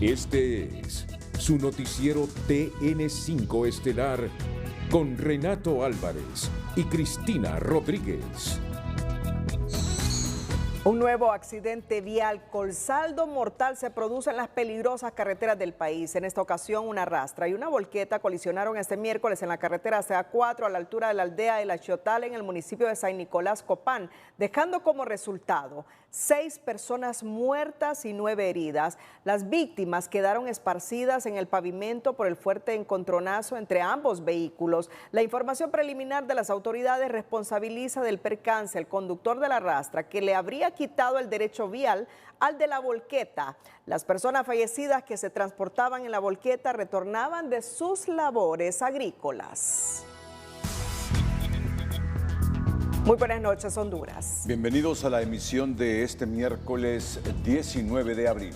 Este es su noticiero TN5 Estelar con Renato Álvarez y Cristina Rodríguez. Un nuevo accidente vial con saldo mortal se produce en las peligrosas carreteras del país. En esta ocasión, una rastra y una volqueta colisionaron este miércoles en la carretera CA4 a la altura de la aldea de La Chiotal en el municipio de San Nicolás, Copán, dejando como resultado 6 personas muertas y 9 heridas. Las víctimas quedaron esparcidas en el pavimento por el fuerte encontronazo entre ambos vehículos. La información preliminar de las autoridades responsabiliza del percance al conductor de la rastra, que le habría quitado el derecho vial al de la volqueta. Las personas fallecidas que se transportaban en la volqueta retornaban de sus labores agrícolas. Muy buenas noches, Honduras. Bienvenidos a la emisión de este miércoles 19 de abril.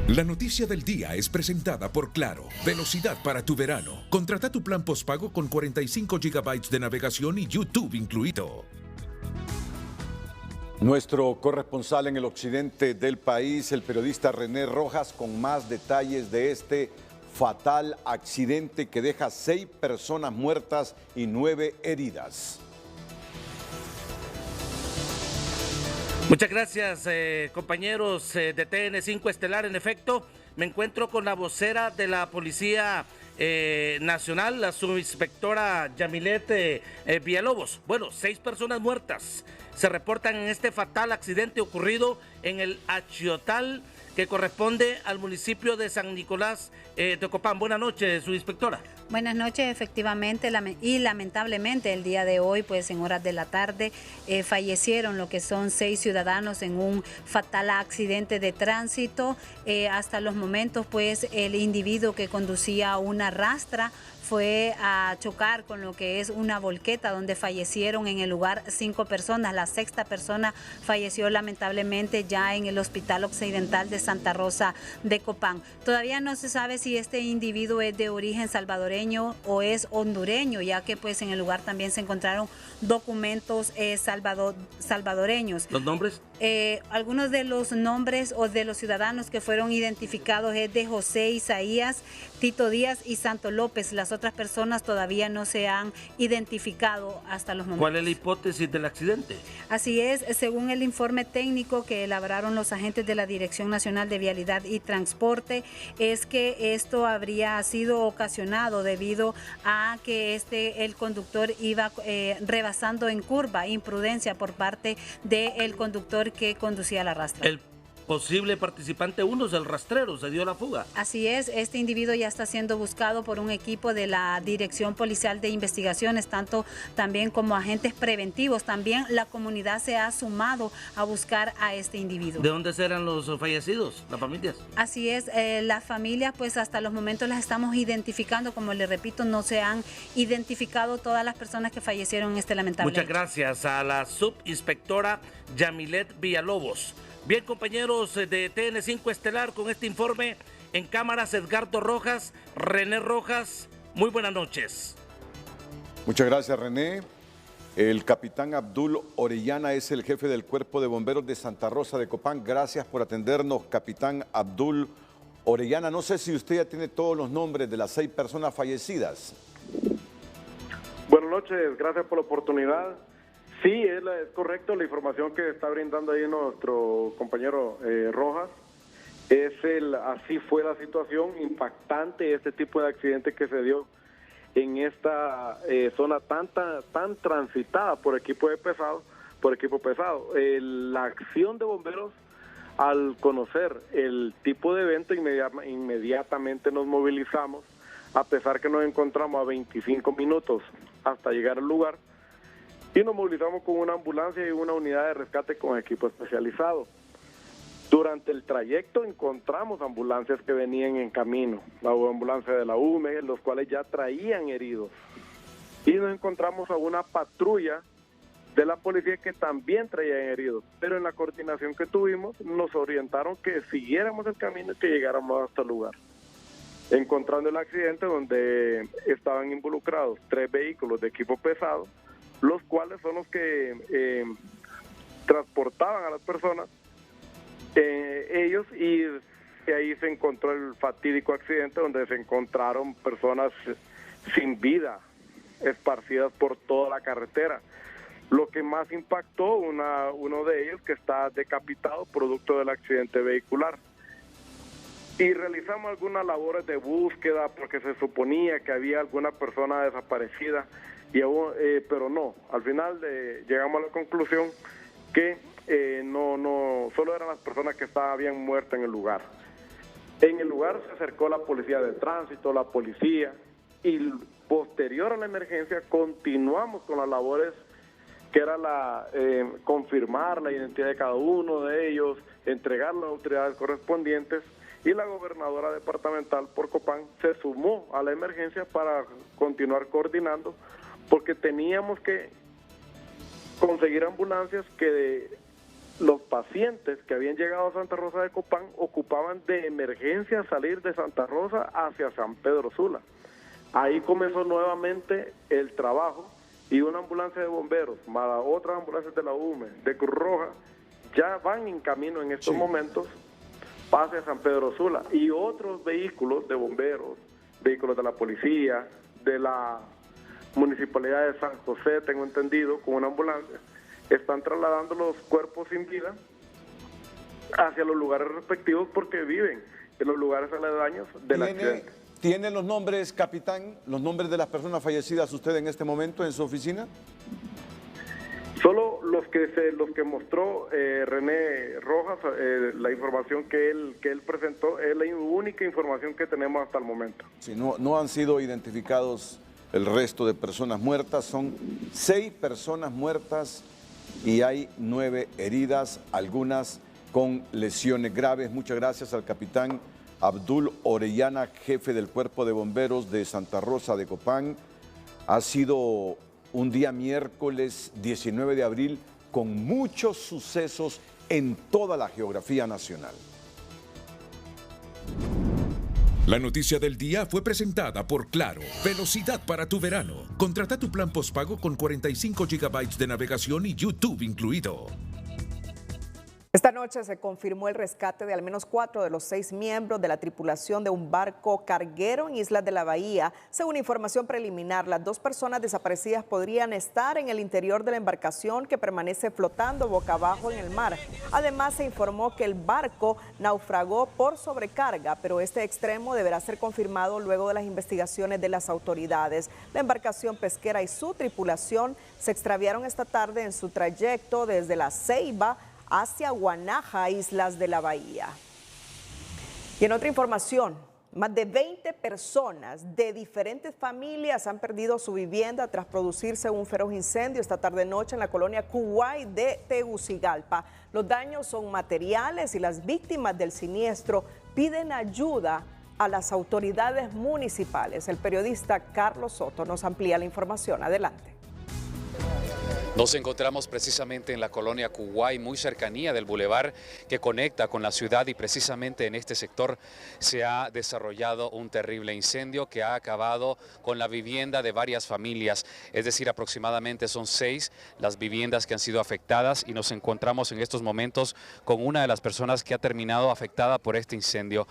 La noticia del día es presentada por Claro. Velocidad para tu verano. Contrata tu plan postpago con 45 GB de navegación y YouTube incluido. Nuestro corresponsal en el occidente del país, el periodista René Rojas, con más detalles de este fatal accidente que deja 6 personas muertas y 9 heridas. Muchas gracias, compañeros de TN5 Estelar. En efecto, me encuentro con la vocera de la Policía Nacional, la subinspectora Yamilet Villalobos. Bueno, 6 personas muertas se reportan en este fatal accidente ocurrido en el Achiotal, que corresponde al municipio de San Nicolás de Copán. Buenas noches, subinspectora. Buenas noches, efectivamente, y lamentablemente el día de hoy, pues en horas de la tarde, fallecieron lo que son 6 ciudadanos en un fatal accidente de tránsito. Hasta los momentos, pues el individuo que conducía una rastra fue a chocar con lo que es una volqueta, donde fallecieron en el lugar 5 personas. La 6ª persona falleció lamentablemente ya en el Hospital Occidental de Santa Rosa de Copán. Todavía no se sabe si este individuo es de origen salvadoreño o es hondureño, ya que pues en el lugar también se encontraron documentos salvadoreños. ¿Los nombres? Algunos de los nombres o de los ciudadanos que fueron identificados es de José Isaías, Tito Díaz y Santo López. Las otras personas todavía no se han identificado hasta los momentos. ¿Cuál es la hipótesis del accidente? Así es, según el informe técnico que elaboraron los agentes de la Dirección Nacional de Vialidad y Transporte, es que esto habría sido ocasionado debido a que el conductor iba rebasando en curva, imprudencia por parte del conductor que conducía la rastra. El posible participante 1 es el rastrero, se dio la fuga. Así es, este individuo ya está siendo buscado por un equipo de la Dirección Policial de Investigaciones, tanto también como agentes preventivos. También la comunidad se ha sumado a buscar a este individuo. ¿De dónde serán los fallecidos, las familias? Así es, las familias pues hasta los momentos las estamos identificando. Como le repito, no se han identificado todas las personas que fallecieron en este lamentable Muchas hecho. gracias a la subinspectora Yamilet Villalobos. Bien, compañeros de TN5 Estelar, con este informe en cámaras, Edgardo Rojas, René Rojas. Muy buenas noches. Muchas gracias, René. El capitán Abdul Orellana es el jefe del Cuerpo de Bomberos de Santa Rosa de Copán. Gracias por atendernos, capitán Abdul Orellana. No sé si usted ya tiene todos los nombres de las 6 personas fallecidas. Buenas noches, gracias por la oportunidad. Sí, es correcto la información que está brindando ahí nuestro compañero Rojas. Así fue la situación, impactante este tipo de accidente que se dio en esta zona tan transitada por equipo pesado. La acción de bomberos, al conocer el tipo de evento, inmediatamente nos movilizamos, a pesar que nos encontramos a 25 minutos hasta llegar al lugar, y nos movilizamos con una ambulancia y una unidad de rescate con equipo especializado. Durante el trayecto encontramos ambulancias que venían en camino, la ambulancia de la UME, los cuales ya traían heridos. Y nos encontramos a una patrulla de la policía que también traían heridos. Pero en la coordinación que tuvimos nos orientaron que siguiéramos el camino y que llegáramos hasta el lugar. Encontrando el accidente donde estaban involucrados 3 vehículos de equipo pesado, los cuales son los que transportaban a las personas ellos y ahí se encontró el fatídico accidente donde se encontraron personas sin vida esparcidas por toda la carretera. Lo que más impactó, uno de ellos que está decapitado producto del accidente vehicular. Y realizamos algunas labores de búsqueda porque se suponía que había alguna persona desaparecida, pero no, al final llegamos a la conclusión que no solo eran las personas que habían muerto en el lugar. En el lugar se acercó la policía de tránsito, la policía, y posterior a la emergencia continuamos con las labores que era confirmar la identidad de cada uno de ellos, entregar las autoridades correspondientes, y la gobernadora departamental por Copán se sumó a la emergencia para continuar coordinando, porque teníamos que conseguir ambulancias que los pacientes que habían llegado a Santa Rosa de Copán ocupaban de emergencia salir de Santa Rosa hacia San Pedro Sula. Ahí comenzó nuevamente el trabajo y una ambulancia de bomberos, más otras ambulancias de la UME, de Cruz Roja, ya van en camino en estos momentos hacia San Pedro Sula, y otros vehículos de bomberos, vehículos de la policía, de la Municipalidad de San José, tengo entendido, con una ambulancia, están trasladando los cuerpos sin vida hacia los lugares respectivos porque viven en los lugares aledaños del accidente. ¿Tiene los nombres, capitán, los nombres de las personas fallecidas usted en este momento en su oficina? Solo los que mostró René Rojas, la información que él presentó, es la única información que tenemos hasta el momento. Sí, no han sido identificados el resto de personas muertas, son 6 personas muertas y hay 9 heridas, algunas con lesiones graves. Muchas gracias al capitán Abdul Orellana, jefe del Cuerpo de Bomberos de Santa Rosa de Copán. Ha sido un día miércoles 19 de abril con muchos sucesos en toda la geografía nacional. La noticia del día fue presentada por Claro. Velocidad para tu verano. Contrata tu plan postpago con 45 GB de navegación y YouTube incluido. Esta noche se confirmó el rescate de al menos 4 de los 6 miembros de la tripulación de un barco carguero en Islas de la Bahía. Según información preliminar, las 2 personas desaparecidas podrían estar en el interior de la embarcación que permanece flotando boca abajo en el mar. Además, se informó que el barco naufragó por sobrecarga, pero este extremo deberá ser confirmado luego de las investigaciones de las autoridades. La embarcación pesquera y su tripulación se extraviaron esta tarde en su trayecto desde La Ceiba hacia Guanaja, Islas de la Bahía. Y en otra información, más de 20 personas de diferentes familias han perdido su vivienda tras producirse un feroz incendio esta tarde-noche en la colonia Kuwait de Tegucigalpa. Los daños son materiales y las víctimas del siniestro piden ayuda a las autoridades municipales. El periodista Carlos Soto nos amplía la información. Adelante. Nos encontramos precisamente en la colonia Kuwait, muy cercanía del bulevar que conecta con la ciudad, y precisamente en este sector se ha desarrollado un terrible incendio que ha acabado con la vivienda de varias familias. Es decir, aproximadamente son 6 las viviendas que han sido afectadas, y nos encontramos en estos momentos con una de las personas que ha terminado afectada por este incendio.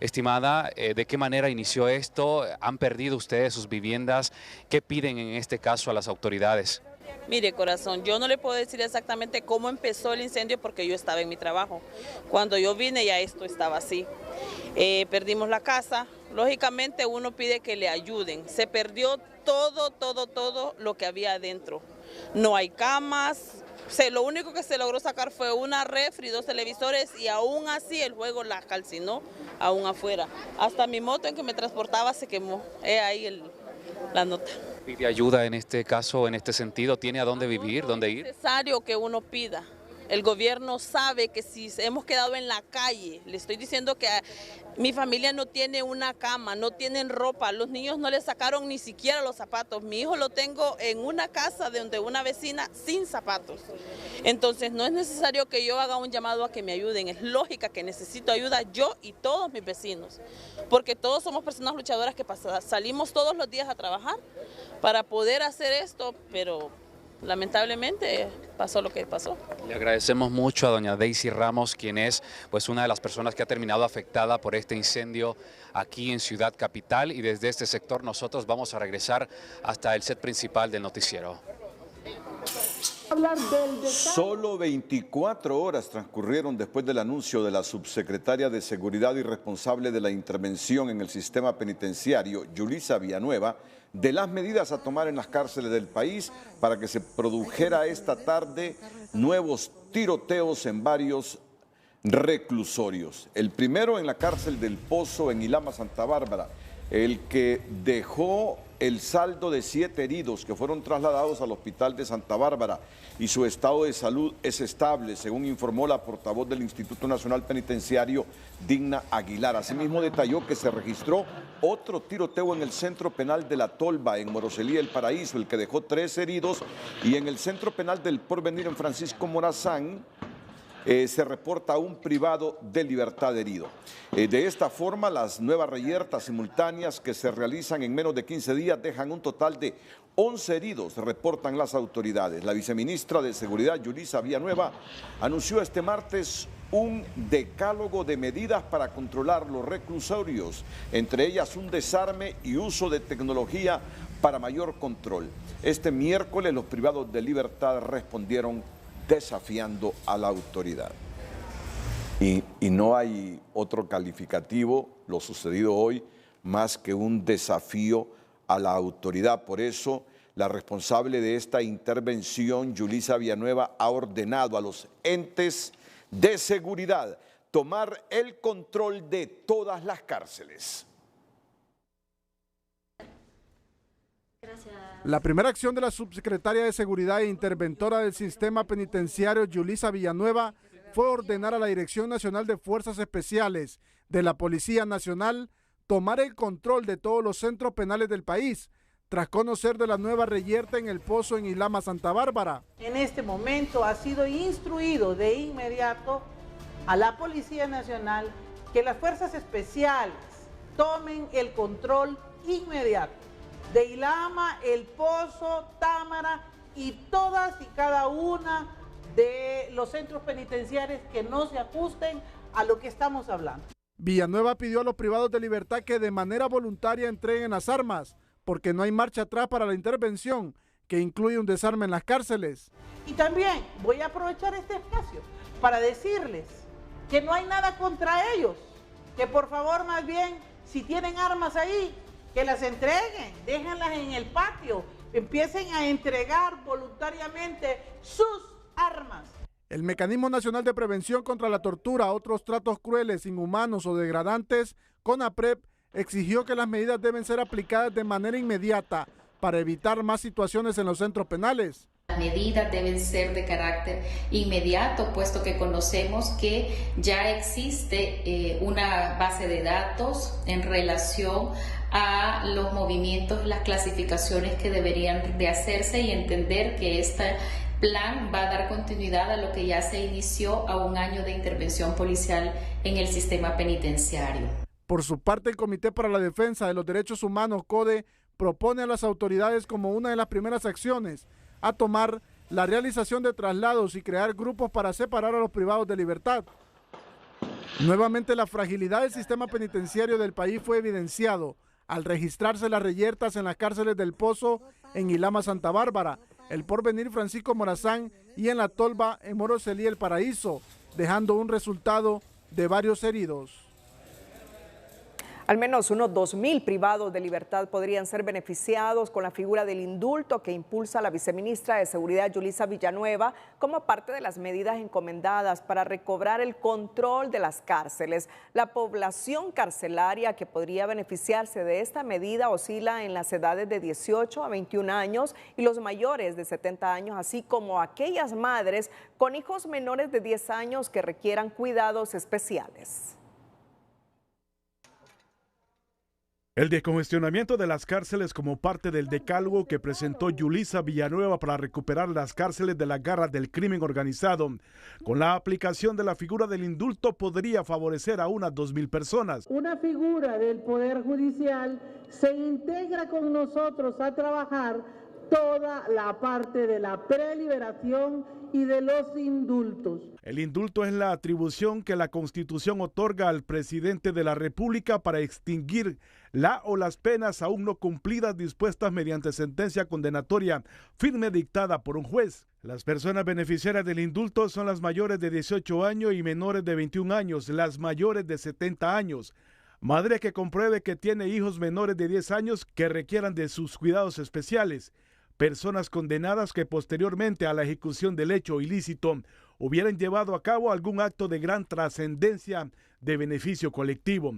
Estimada, ¿de qué manera inició esto? ¿Han perdido ustedes sus viviendas? ¿Qué piden en este caso a las autoridades? Mire, corazón, yo no le puedo decir exactamente cómo empezó el incendio porque yo estaba en mi trabajo. Cuando yo vine ya esto estaba así. Perdimos la casa, lógicamente uno pide que le ayuden. Se perdió todo lo que había adentro. No hay camas, lo único que se logró sacar fue una refri, 2 televisores, y aún así el fuego la calcinó aún afuera. Hasta mi moto en que me transportaba se quemó. Ahí la nota. ¿Pide ayuda en este caso, en este sentido? ¿Tiene a dónde vivir, dónde ir? Es necesario que uno pida. El gobierno sabe que si hemos quedado en la calle, le estoy diciendo que mi familia no tiene una cama, no tienen ropa, los niños no le sacaron ni siquiera los zapatos. Mi hijo lo tengo en una casa de una vecina sin zapatos. Entonces no es necesario que yo haga un llamado a que me ayuden, es lógica que necesito ayuda yo y todos mis vecinos, porque todos somos personas luchadoras que salimos todos los días a trabajar para poder hacer esto, pero lamentablemente pasó lo que pasó. Le agradecemos mucho a doña Daisy Ramos, quien es pues una de las personas que ha terminado afectada por este incendio aquí en Ciudad Capital, y desde este sector nosotros vamos a regresar hasta el set principal del noticiero. Solo 24 horas transcurrieron después del anuncio de la subsecretaria de Seguridad y responsable de la intervención en el sistema penitenciario, Yulisa Villanueva, de las medidas a tomar en las cárceles del país para que se produjera esta tarde nuevos tiroteos en varios reclusorios. El primero en la cárcel del Pozo en Ilama, Santa Bárbara, el que dejó el saldo de 7 heridos que fueron trasladados al hospital de Santa Bárbara y su estado de salud es estable, según informó la portavoz del Instituto Nacional Penitenciario, Digna Aguilar. Asimismo detalló que se registró otro tiroteo en el Centro Penal de La Tolva, en Moroselí, El Paraíso, el que dejó 3 heridos, y en el Centro Penal del Porvenir, en Francisco Morazán, se reporta un privado de libertad herido. De esta forma, las nuevas reyertas simultáneas que se realizan en menos de 15 días dejan un total de 11 heridos, reportan las autoridades. La viceministra de Seguridad, Yulisa Villanueva, anunció este martes un decálogo de medidas para controlar los reclusorios, entre ellas un desarme y uso de tecnología para mayor control. Este miércoles los privados de libertad respondieron desafiando a la autoridad. Y no hay otro calificativo, lo sucedido hoy, más que un desafío a la autoridad. Por eso, la responsable de esta intervención, Yulisa Villanueva, ha ordenado a los entes de seguridad tomar el control de todas las cárceles. La primera acción de la subsecretaria de Seguridad e interventora del sistema penitenciario, Yulisa Villanueva, fue ordenar a la Dirección Nacional de Fuerzas Especiales de la Policía Nacional tomar el control de todos los centros penales del país, tras conocer de la nueva reyerta en El Pozo en Ilama, Santa Bárbara. En este momento ha sido instruido de inmediato a la Policía Nacional que las Fuerzas Especiales tomen el control inmediato de Ilama, El Pozo, Támara y todas y cada una de los centros penitenciarios que no se ajusten a lo que estamos hablando. Villanueva pidió a los privados de libertad que de manera voluntaria entreguen las armas, porque no hay marcha atrás para la intervención, que incluye un desarme en las cárceles. Y también voy a aprovechar este espacio para decirles que no hay nada contra ellos, que por favor más bien, si tienen armas ahí, que las entreguen, déjenlas en el patio, empiecen a entregar voluntariamente sus armas. El Mecanismo Nacional de Prevención contra la Tortura, otros tratos crueles, inhumanos o degradantes, CONAPREP, exigió que las medidas deben ser aplicadas de manera inmediata para evitar más situaciones en los centros penales. Las medidas deben ser de carácter inmediato, puesto que conocemos que ya existe una base de datos en relación a los movimientos, las clasificaciones que deberían de hacerse, y entender que este plan va a dar continuidad a lo que ya se inició, a un año de intervención policial en el sistema penitenciario. Por su parte, el Comité para la Defensa de los Derechos Humanos, CODE, propone a las autoridades como una de las primeras acciones a tomar la realización de traslados y crear grupos para separar a los privados de libertad. Nuevamente, la fragilidad del sistema penitenciario del país fue evidenciado al registrarse las reyertas en las cárceles del Pozo en Ilama, Santa Bárbara, El Porvenir, Francisco Morazán, y en La Tolva, en Moroselí, El Paraíso, dejando un resultado de varios heridos. Al menos unos 2.000 privados de libertad podrían ser beneficiados con la figura del indulto que impulsa la viceministra de Seguridad, Yulisa Villanueva, como parte de las medidas encomendadas para recobrar el control de las cárceles. La población carcelaria que podría beneficiarse de esta medida oscila en las edades de 18 a 21 años y los mayores de 70 años, así como aquellas madres con hijos menores de 10 años que requieran cuidados especiales. El descongestionamiento de las cárceles como parte del decálogo que presentó Yulisa Villanueva para recuperar las cárceles de las garras del crimen organizado, con la aplicación de la figura del indulto, podría favorecer a unas 2.000 personas. Una figura del Poder Judicial se integra con nosotros a trabajar toda la parte de la preliberación y de los indultos. El indulto es la atribución que la Constitución otorga al presidente de la República para extinguir la o las penas aún no cumplidas dispuestas mediante sentencia condenatoria firme dictada por un juez. Las personas beneficiarias del indulto son las mayores de 18 años y menores de 21 años, las mayores de 70 años. Madre que compruebe que tiene hijos menores de 10 años que requieran de sus cuidados especiales. Personas condenadas que posteriormente a la ejecución del hecho ilícito hubieran llevado a cabo algún acto de gran trascendencia de beneficio colectivo.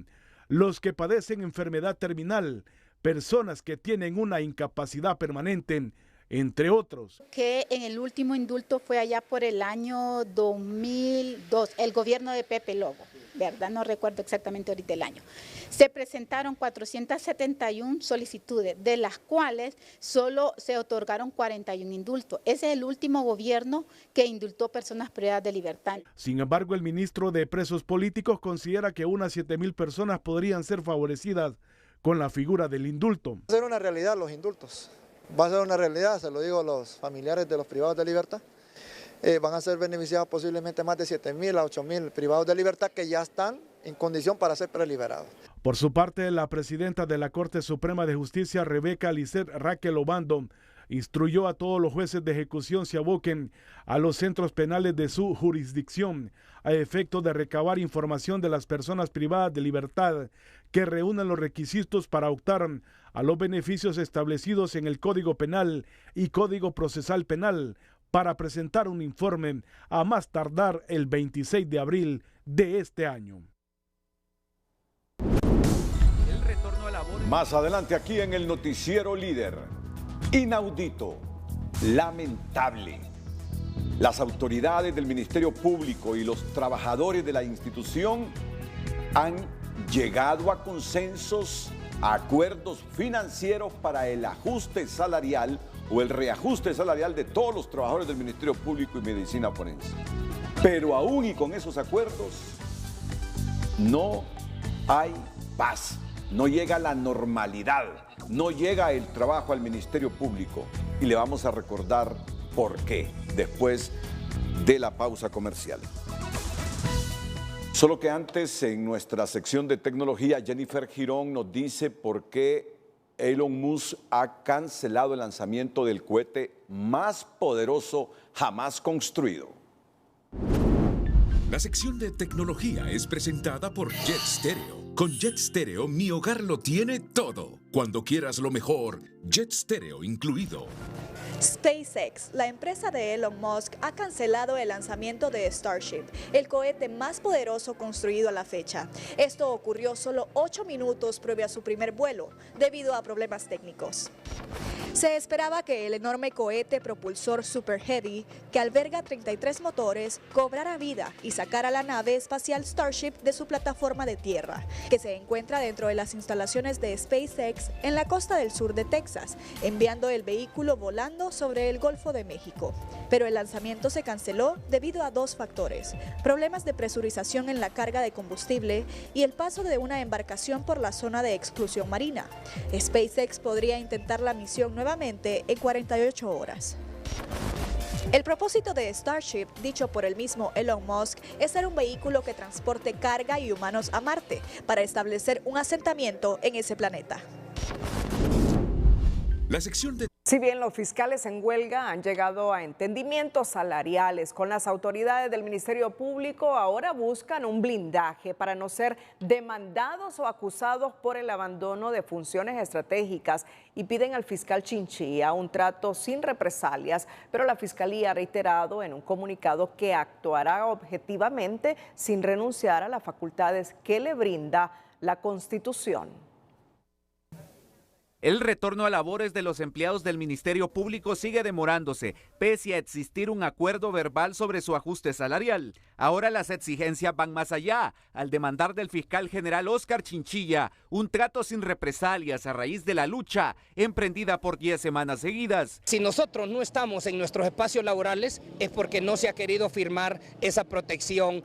Los que padecen enfermedad terminal, personas que tienen una incapacidad permanente, entre otros. Que en el último indulto fue allá por el año 2002, el gobierno de Pepe Lobo, ¿verdad? No recuerdo exactamente ahorita el año. Se presentaron 471 solicitudes, de las cuales solo se otorgaron 41 indultos. Ese es el último gobierno que indultó personas privadas de libertad. Sin embargo, el ministro de Presos Políticos considera que unas 7,000 personas podrían ser favorecidas con la figura del indulto. Va a ser una realidad los indultos. Va a ser una realidad, se lo digo a los familiares de los privados de libertad. Van a ser beneficiados posiblemente más de 7,000 a 8,000 privados de libertad que ya están en condición para ser preliberados. Por su parte, la presidenta de la Corte Suprema de Justicia, Rebeca Lisset Raquel Obando, instruyó a todos los jueces de ejecución se aboquen a los centros penales de su jurisdicción a efecto de recabar información de las personas privadas de libertad que reúnan los requisitos para optar a los beneficios establecidos en el Código Penal y Código Procesal Penal para presentar un informe a más tardar el 26 de abril de este año. Más adelante aquí en el Noticiero Líder. Inaudito, lamentable. Las autoridades del Ministerio Público y los trabajadores de la institución han llegado a consensos, a acuerdos financieros para el ajuste salarial o el reajuste salarial de todos los trabajadores del Ministerio Público y Medicina Forense. Pero aún y con esos acuerdos, no hay paz, no llega la normalidad, no llega el trabajo al Ministerio Público. Y le vamos a recordar por qué, después de la pausa comercial. Solo que antes, en nuestra sección de tecnología, Jennifer Girón nos dice por qué Elon Musk ha cancelado el lanzamiento del cohete más poderoso jamás construido. La sección de tecnología es presentada por Jet Stereo. Con Jet Stereo, mi hogar lo tiene todo. Cuando quieras lo mejor, Jet Stereo incluido. SpaceX, la empresa de Elon Musk, ha cancelado el lanzamiento de Starship, el cohete más poderoso construido a la fecha. Esto ocurrió solo 8 minutos previo a su primer vuelo, debido a problemas técnicos. Se esperaba que el enorme cohete propulsor Super Heavy, que alberga 33 motores, cobrara vida y sacara la nave espacial Starship de su plataforma de tierra, que se encuentra dentro de las instalaciones de SpaceX en la costa del sur de Texas, enviando el vehículo volando sobre el Golfo de México. Pero el lanzamiento se canceló debido a 2 factores: problemas de presurización en la carga de combustible y el paso de una embarcación por la zona de exclusión marina. SpaceX podría intentar la misión nuevamente en 48 horas. El propósito de Starship, dicho por el mismo Elon Musk, es ser un vehículo que transporte carga y humanos a Marte para establecer un asentamiento en ese planeta. La sección de... Si bien los fiscales en huelga han llegado a entendimientos salariales con las autoridades del Ministerio Público, ahora buscan un blindaje para no ser demandados o acusados por el abandono de funciones estratégicas y piden al fiscal Chinchilla un trato sin represalias, pero la Fiscalía ha reiterado en un comunicado que actuará objetivamente sin renunciar a las facultades que le brinda la Constitución. El retorno a labores de los empleados del Ministerio Público sigue demorándose, pese a existir un acuerdo verbal sobre su ajuste salarial. Ahora las exigencias van más allá, al demandar del fiscal general Óscar Chinchilla un trato sin represalias a raíz de la lucha emprendida por 10 semanas seguidas. Si nosotros no estamos en nuestros espacios laborales es porque no se ha querido firmar esa protección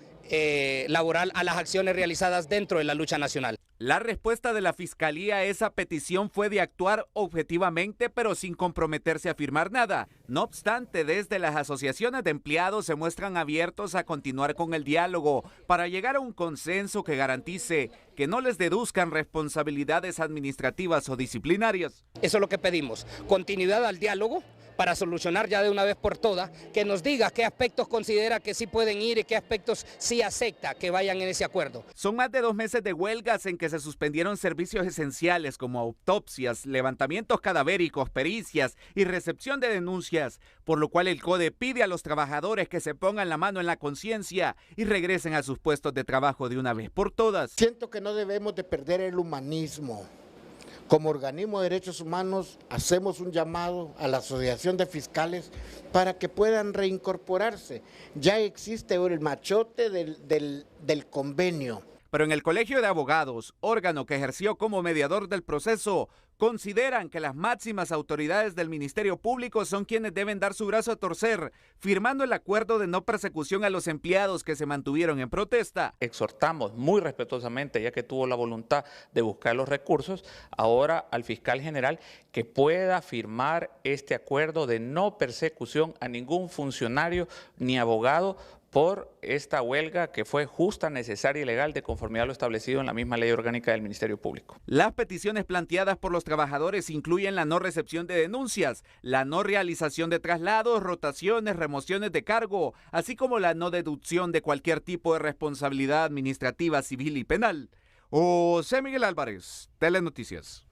laboral a las acciones realizadas dentro de la lucha nacional. La respuesta de la Fiscalía a esa petición fue de actuar objetivamente, pero sin comprometerse a firmar nada. No obstante, desde las asociaciones de empleados se muestran abiertos a continuar con el diálogo para llegar a un consenso que garantice que no les deduzcan responsabilidades administrativas o disciplinarias. Eso es lo que pedimos, continuidad al diálogo para solucionar ya de una vez por todas, que nos diga qué aspectos considera que sí pueden ir y qué aspectos sí acepta que vayan en ese acuerdo. Son más de 2 meses de huelgas en que se suspendieron servicios esenciales como autopsias, levantamientos cadavéricos, pericias y recepción de denuncias, por lo cual el CODE pide a los trabajadores que se pongan la mano en la conciencia y regresen a sus puestos de trabajo de una vez por todas. Siento que no debemos de perder el humanismo. Como organismo de derechos humanos hacemos un llamado a la Asociación de Fiscales para que puedan reincorporarse. Ya existe el machote del convenio. Pero en el Colegio de Abogados, órgano que ejerció como mediador del proceso, consideran que las máximas autoridades del Ministerio Público son quienes deben dar su brazo a torcer, firmando el acuerdo de no persecución a los empleados que se mantuvieron en protesta. Exhortamos muy respetuosamente, ya que tuvo la voluntad de buscar los recursos, ahora al fiscal general que pueda firmar este acuerdo de no persecución a ningún funcionario ni abogado por esta huelga que fue justa, necesaria y legal de conformidad a lo establecido en la misma ley orgánica del Ministerio Público. Las peticiones planteadas por los trabajadores incluyen la no recepción de denuncias, la no realización de traslados, rotaciones, remociones de cargo, así como la no deducción de cualquier tipo de responsabilidad administrativa, civil y penal. José Miguel Álvarez, Telenoticias.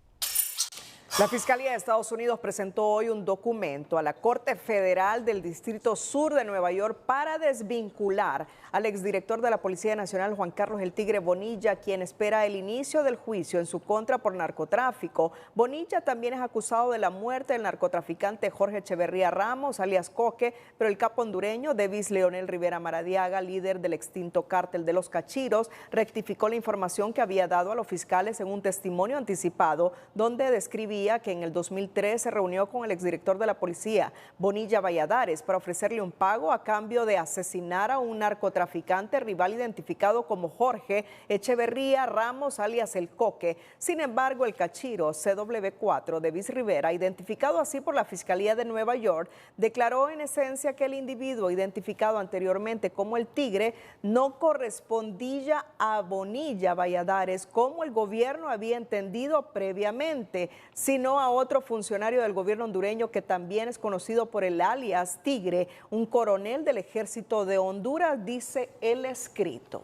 La Fiscalía de Estados Unidos presentó hoy un documento a la Corte Federal del Distrito Sur de Nueva York para desvincular al exdirector de la Policía Nacional, Juan Carlos El Tigre Bonilla, quien espera el inicio del juicio en su contra por narcotráfico. Bonilla también es acusado de la muerte del narcotraficante Jorge Echeverría Ramos, alias Coque, pero el capo hondureño Davis Leonel Rivera Maradiaga, líder del extinto cártel de los Cachiros, rectificó la información que había dado a los fiscales en un testimonio anticipado donde describía que en el 2003 se reunió con el exdirector de la policía, Bonilla Valladares, para ofrecerle un pago a cambio de asesinar a un narcotraficante rival identificado como Jorge Echeverría Ramos, alias El Coque. Sin embargo, el Cachiro CW4 de Davis Rivera, identificado así por la Fiscalía de Nueva York, declaró en esencia que el individuo identificado anteriormente como El Tigre no correspondía a Bonilla Valladares como el gobierno había entendido previamente, sino a otro funcionario del gobierno hondureño que también es conocido por el alias Tigre, un coronel del Ejército de Honduras, dice el escrito.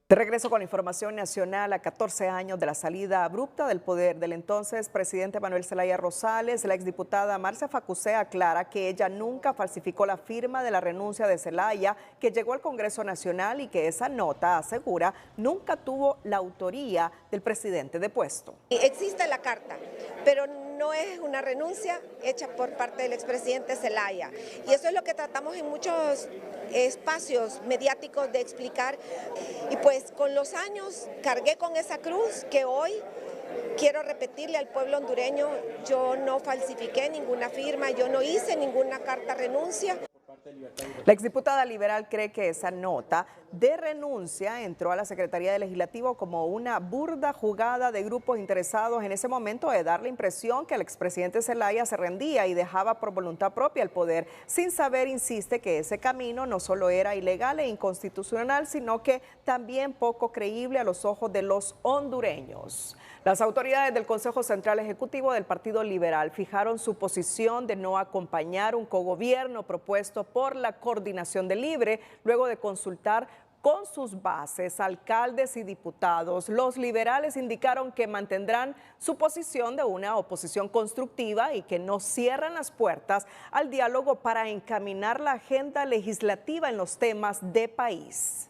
De regreso con información nacional, a 14 años de la salida abrupta del poder del entonces presidente Manuel Zelaya Rosales, la exdiputada Marcia Facusé aclara que ella nunca falsificó la firma de la renuncia de Zelaya que llegó al Congreso Nacional y que esa nota, asegura, nunca tuvo la autoría del presidente depuesto. Existe la carta, pero no es una renuncia hecha por parte del expresidente Zelaya. Y eso es lo que tratamos en muchos espacios mediáticos de explicar. Y pues con los años cargué con esa cruz que hoy quiero repetirle al pueblo hondureño: yo no falsifiqué ninguna firma, yo no hice ninguna carta renuncia. La exdiputada liberal cree que esa nota de renuncia entró a la Secretaría del Legislativo como una burda jugada de grupos interesados en ese momento de dar la impresión que el expresidente Zelaya se rendía y dejaba por voluntad propia el poder, sin saber, insiste, que ese camino no solo era ilegal e inconstitucional, sino que también poco creíble a los ojos de los hondureños. Las autoridades del Consejo Central Ejecutivo del Partido Liberal fijaron su posición de no acompañar un cogobierno propuesto por la Coordinación del Libre luego de consultar con sus bases, alcaldes y diputados. Los liberales indicaron que mantendrán su posición de una oposición constructiva y que no cierran las puertas al diálogo para encaminar la agenda legislativa en los temas de país.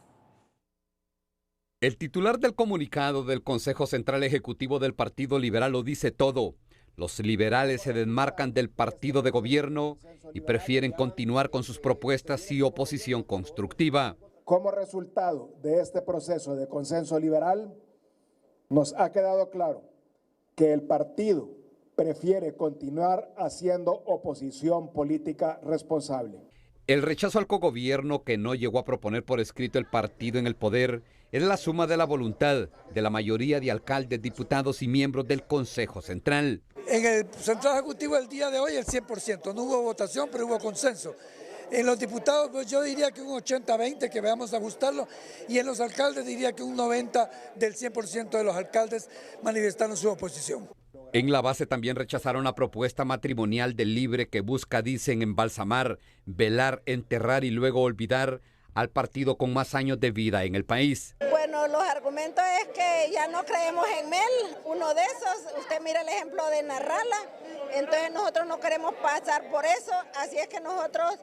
El titular del comunicado del Consejo Central Ejecutivo del Partido Liberal lo dice todo. Los liberales se desmarcan del partido de gobierno y prefieren continuar con sus propuestas y oposición constructiva. Como resultado de este proceso de consenso liberal, nos ha quedado claro que el partido prefiere continuar haciendo oposición política responsable. El rechazo al cogobierno que no llegó a proponer por escrito el partido en el poder es la suma de la voluntad de la mayoría de alcaldes, diputados y miembros del Consejo Central. En el Central Ejecutivo del día de hoy el 100%, no hubo votación pero hubo consenso. En los diputados pues yo diría que un 80-20, que veamos ajustarlo, y en los alcaldes diría que un 90 del 100% de los alcaldes manifestaron su oposición. En la base también rechazaron la propuesta matrimonial del Libre que busca, dicen, embalsamar, velar, enterrar y luego olvidar al partido con más años de vida en el país. Bueno, los argumentos es que ya no creemos en Mel, uno de esos, usted mira el ejemplo de Narrala, entonces nosotros no queremos pasar por eso, así es que nosotros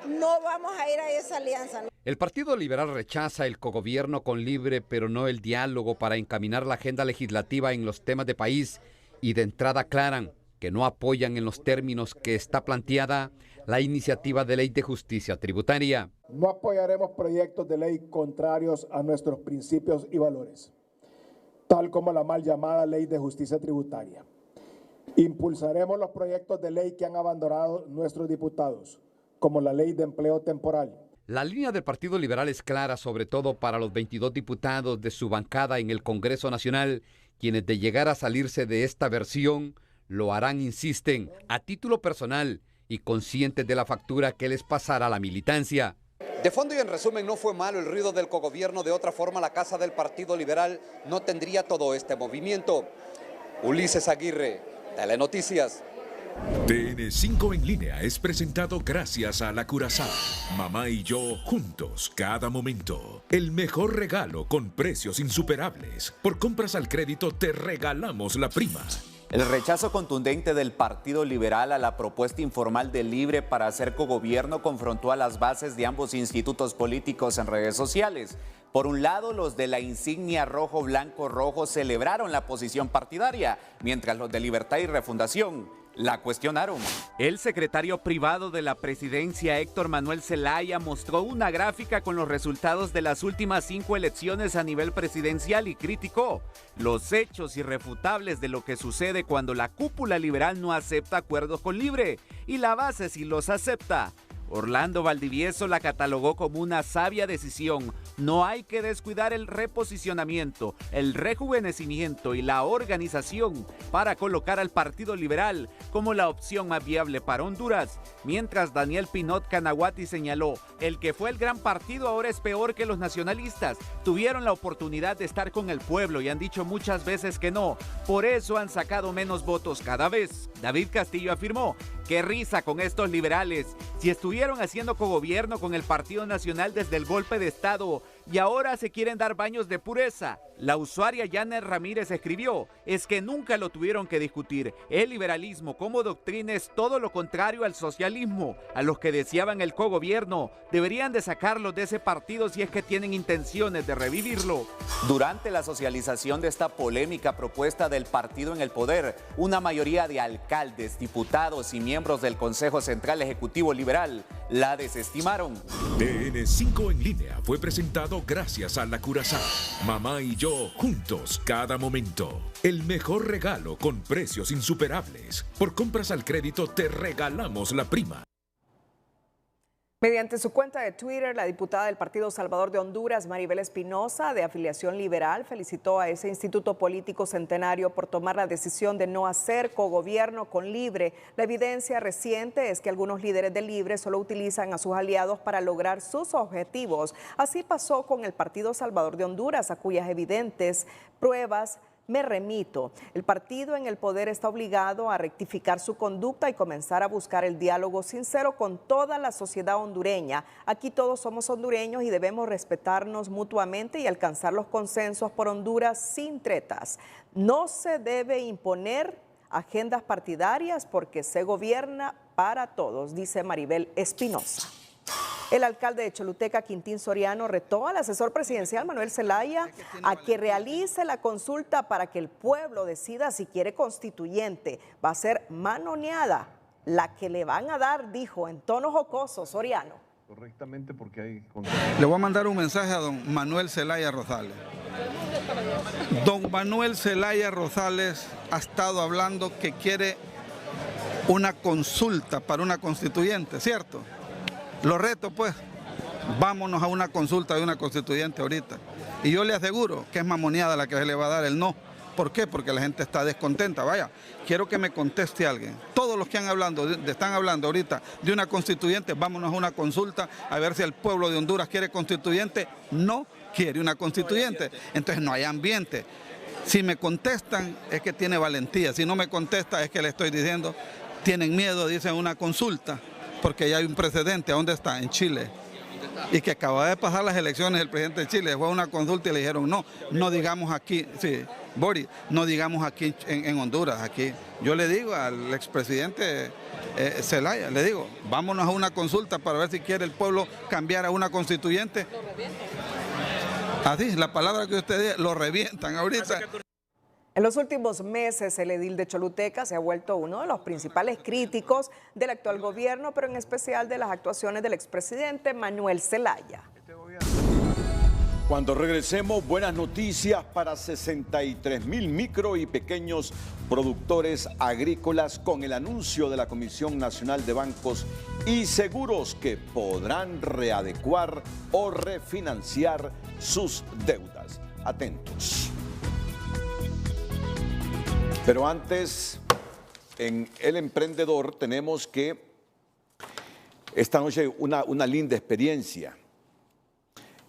no vamos a ir a esa alianza. El Partido Liberal rechaza el cogobierno con Libre, pero no el diálogo para encaminar la agenda legislativa en los temas de país, y de entrada aclaran que no apoyan en los términos que está planteada la iniciativa de ley de justicia tributaria. No apoyaremos proyectos de ley contrarios a nuestros principios y valores, tal como la mal llamada ley de justicia tributaria. Impulsaremos los proyectos de ley que han abandonado nuestros diputados, como la ley de empleo temporal. La línea del Partido Liberal es clara, sobre todo para los 22 diputados de su bancada en el Congreso Nacional, quienes de llegar a salirse de esta versión, lo harán, insisten, a título personal y conscientes de la factura que les pasará a la militancia. De fondo y en resumen, no fue malo el ruido del cogobierno, de otra forma la casa del Partido Liberal no tendría todo este movimiento. Ulises Aguirre, Telenoticias. TN5 en línea es presentado gracias a La Curazao. Mamá y yo juntos cada momento. El mejor regalo con precios insuperables. Por compras al crédito te regalamos la prima. El rechazo contundente del Partido Liberal a la propuesta informal de Libre para hacer cogobierno confrontó a las bases de ambos institutos políticos en redes sociales. Por un lado, los de la insignia rojo-blanco-rojo celebraron la posición partidaria, mientras los de Libertad y Refundación la cuestionaron. El secretario privado de la presidencia, Héctor Manuel Zelaya, mostró una gráfica con los resultados de las últimas 5 elecciones a nivel presidencial y criticó los hechos irrefutables de lo que sucede cuando la cúpula liberal no acepta acuerdos con Libre y la base sí los acepta. Orlando Valdivieso la catalogó como una sabia decisión. No hay que descuidar el reposicionamiento, el rejuvenecimiento y la organización para colocar al Partido Liberal como la opción más viable para Honduras. Mientras Daniel Pinot Canaguati señaló, el que fue el gran partido ahora es peor que los nacionalistas. Tuvieron la oportunidad de estar con el pueblo y han dicho muchas veces que no. Por eso han sacado menos votos cada vez. David Castillo afirmó, qué risa con estos liberales. Si estuvieron haciendo cogobierno con el Partido Nacional desde el golpe de Estado y ahora se quieren dar baños de pureza. La usuaria Janet Ramírez escribió, es que nunca lo tuvieron que discutir. El liberalismo como doctrina es todo lo contrario al socialismo. A los que deseaban el cogobierno deberían de sacarlos de ese partido si es que tienen intenciones de revivirlo. Durante la socialización de esta polémica propuesta del partido en el poder, una mayoría de alcaldes, diputados y miembros del Consejo Central Ejecutivo Liberal la desestimaron. TN5 en línea fue presentado gracias a La Curazao. Mamá y yo juntos cada momento. El mejor regalo con precios insuperables. Por compras al crédito te regalamos la prima. Mediante su cuenta de Twitter, la diputada del Partido Salvador de Honduras, Maribel Espinosa, de afiliación liberal, felicitó a ese instituto político centenario por tomar la decisión de no hacer cogobierno con Libre. La evidencia reciente es que algunos líderes de Libre solo utilizan a sus aliados para lograr sus objetivos. Así pasó con el Partido Salvador de Honduras, a cuyas evidentes pruebas me remito. El partido en el poder está obligado a rectificar su conducta y comenzar a buscar el diálogo sincero con toda la sociedad hondureña. Aquí todos somos hondureños y debemos respetarnos mutuamente y alcanzar los consensos por Honduras sin tretas. No se debe imponer agendas partidarias porque se gobierna para todos, dice Maribel Espinosa. El alcalde de Choluteca, Quintín Soriano, retó al asesor presidencial Manuel Zelaya a que realice la consulta para que el pueblo decida si quiere constituyente. Va a ser manoneada la que le van a dar, dijo en tono jocoso Soriano. Correctamente, porque hay... Le voy a mandar un mensaje a don Manuel Zelaya Rosales. Don Manuel Zelaya Rosales ha estado hablando que quiere una consulta para una constituyente, ¿cierto? Los retos, pues, vámonos a una consulta de una constituyente ahorita. Y yo le aseguro que es mamoneada la que se le va a dar el no. ¿Por qué? Porque la gente está descontenta. Vaya, quiero que me conteste alguien. Todos los que están hablando ahorita de una constituyente, vámonos a una consulta a ver si el pueblo de Honduras quiere constituyente. No quiere una constituyente. Entonces no hay ambiente. Si me contestan es que tiene valentía. Si no me contesta es que le estoy diciendo, tienen miedo, dicen una consulta, porque ya hay un precedente. ¿A dónde está? En Chile. Y que acaba de pasar las elecciones el presidente de Chile, fue a una consulta y le dijeron no digamos aquí, sí, Boris, no digamos aquí en Honduras, aquí. Yo le digo al expresidente Zelaya, le digo, vámonos a una consulta para ver si quiere el pueblo cambiar a una constituyente. Así, la palabra que usted dice, lo revientan ahorita. En los últimos meses, el edil de Choluteca se ha vuelto uno de los principales críticos del actual gobierno, pero en especial de las actuaciones del expresidente Manuel Zelaya. Cuando regresemos, buenas noticias para 63,000 micro y pequeños productores agrícolas con el anuncio de la Comisión Nacional de Bancos y Seguros que podrán readecuar o refinanciar sus deudas. Atentos. Pero antes, en El Emprendedor tenemos que esta noche una linda experiencia.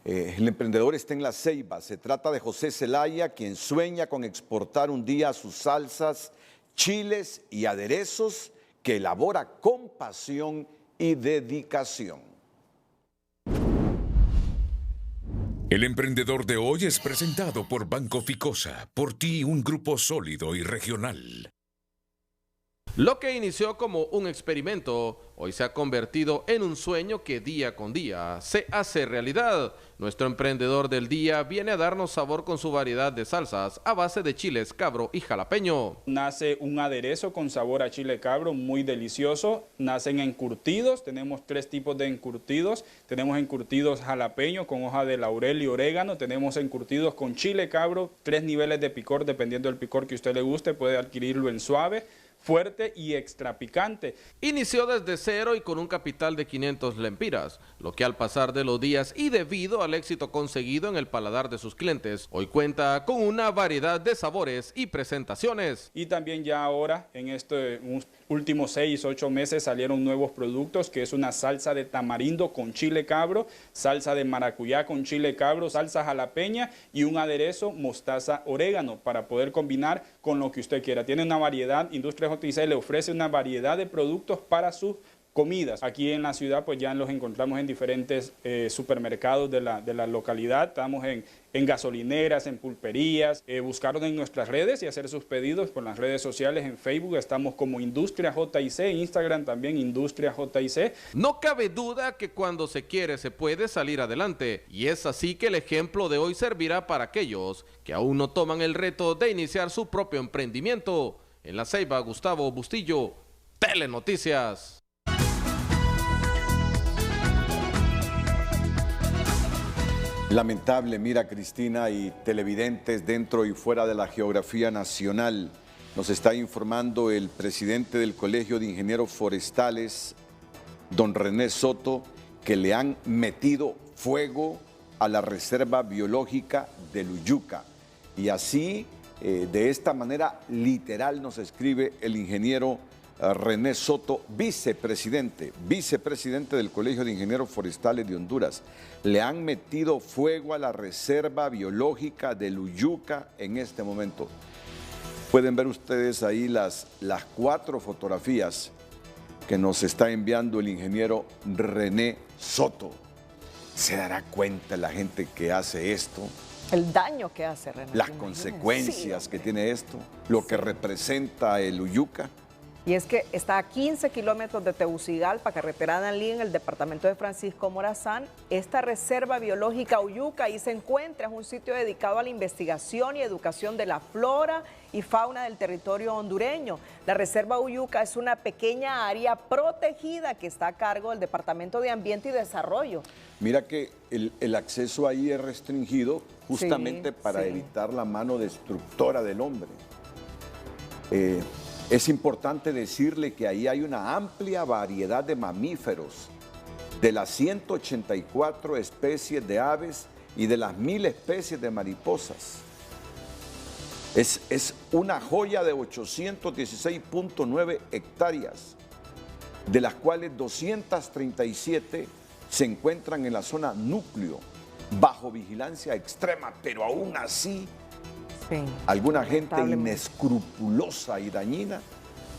El emprendedor está en La Ceiba. Se trata de José Zelaya, quien sueña con exportar un día sus salsas, chiles y aderezos que elabora con pasión y dedicación. El Emprendedor de hoy es presentado por Banco Ficosa. Por ti, un grupo sólido y regional. Lo que inició como un experimento, hoy se ha convertido en un sueño que día con día se hace realidad. Nuestro emprendedor del día viene a darnos sabor con su variedad de salsas a base de chiles, cabro y jalapeño. Nace un aderezo con sabor a chile cabro muy delicioso. Nacen encurtidos, tenemos 3 tipos de encurtidos. Tenemos encurtidos jalapeño con hoja de laurel y orégano. Tenemos encurtidos con chile cabro, 3 niveles de picor, dependiendo del picor que a usted le guste, puede adquirirlo en suave, fuerte y extra picante. Inició desde cero y con un capital de 500 lempiras, lo que al pasar de los días y debido al éxito conseguido en el paladar de sus clientes, hoy cuenta con una variedad de sabores y presentaciones. Y también ya ahora, en estos últimos 6, 8 meses salieron nuevos productos, que es una salsa de tamarindo con chile cabro, salsa de maracuyá con chile cabro, salsa jalapeña y un aderezo mostaza orégano para poder combinar con lo que usted quiera. Tiene una variedad, Industrias JTC le ofrece una variedad de productos para sus comidas. Aquí en la ciudad pues ya los encontramos en diferentes supermercados de la localidad, estamos en gasolineras, en pulperías, buscaron en nuestras redes y hacer sus pedidos por las redes sociales. En Facebook estamos como Industria JIC, en Instagram también Industria JIC. No cabe duda que cuando se quiere se puede salir adelante, y es así que el ejemplo de hoy servirá para aquellos que aún no toman el reto de iniciar su propio emprendimiento. En La Ceiba, Gustavo Bustillo, Telenoticias. Lamentable, mira Cristina y televidentes dentro y fuera de la geografía nacional. Nos está informando el presidente del Colegio de Ingenieros Forestales, don René Soto, que le han metido fuego a la Reserva Biológica de Luyuca. Y así, de esta manera literal, nos escribe el ingeniero René Soto, vicepresidente del Colegio de Ingenieros Forestales de Honduras. Le han metido fuego a la Reserva Biológica de Luyuca en este momento. Pueden ver ustedes ahí las 4 fotografías que nos está enviando el ingeniero René Soto. ¿Se dará cuenta la gente que hace esto? El daño que hace, René. Las consecuencias que tiene esto, lo que representa el Luyuca. Y es que está a 15 kilómetros de Tegucigalpa, carretera Danlí, en el departamento de Francisco Morazán. Esta reserva biológica Uyuca ahí se encuentra, es un sitio dedicado a la investigación y educación de la flora y fauna del territorio hondureño. La reserva Uyuca es una pequeña área protegida que está a cargo del Departamento de Ambiente y Desarrollo. Mira que el acceso ahí es restringido justamente para evitar la mano destructora del hombre. Es importante decirle que ahí hay una amplia variedad de mamíferos de las 184 especies de aves y de las 1000 especies de mariposas. Es una joya de 816.9 hectáreas, de las cuales 237 se encuentran en la zona núcleo, bajo vigilancia extrema, pero aún así, alguna gente inescrupulosa y dañina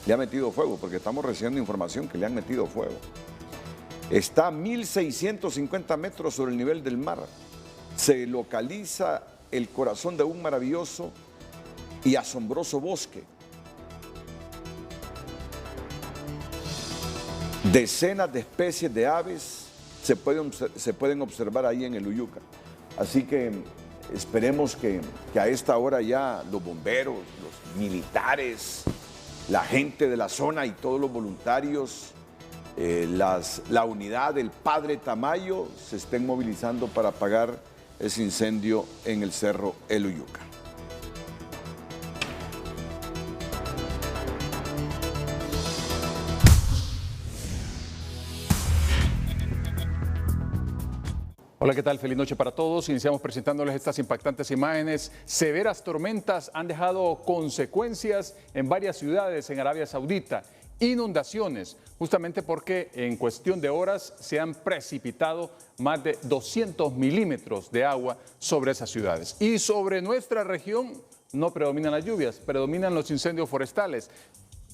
le ha metido fuego, porque estamos recibiendo información que le han metido fuego. Está a 1.650 metros sobre el nivel del mar. Se localiza el corazón de un maravilloso y asombroso bosque. Decenas de especies de aves se pueden observar ahí en el Uyuca. Así que esperemos que a esta hora ya los bomberos, los militares, la gente de la zona y todos los voluntarios, la unidad del Padre Tamayo se estén movilizando para apagar ese incendio en el Cerro El Uyuca. Hola, ¿qué tal? Feliz noche para todos. Iniciamos presentándoles estas impactantes imágenes. Severas tormentas han dejado consecuencias en varias ciudades en Arabia Saudita. Inundaciones, justamente porque en cuestión de horas se han precipitado más de 200 milímetros de agua sobre esas ciudades. Y sobre nuestra región no predominan las lluvias, predominan los incendios forestales.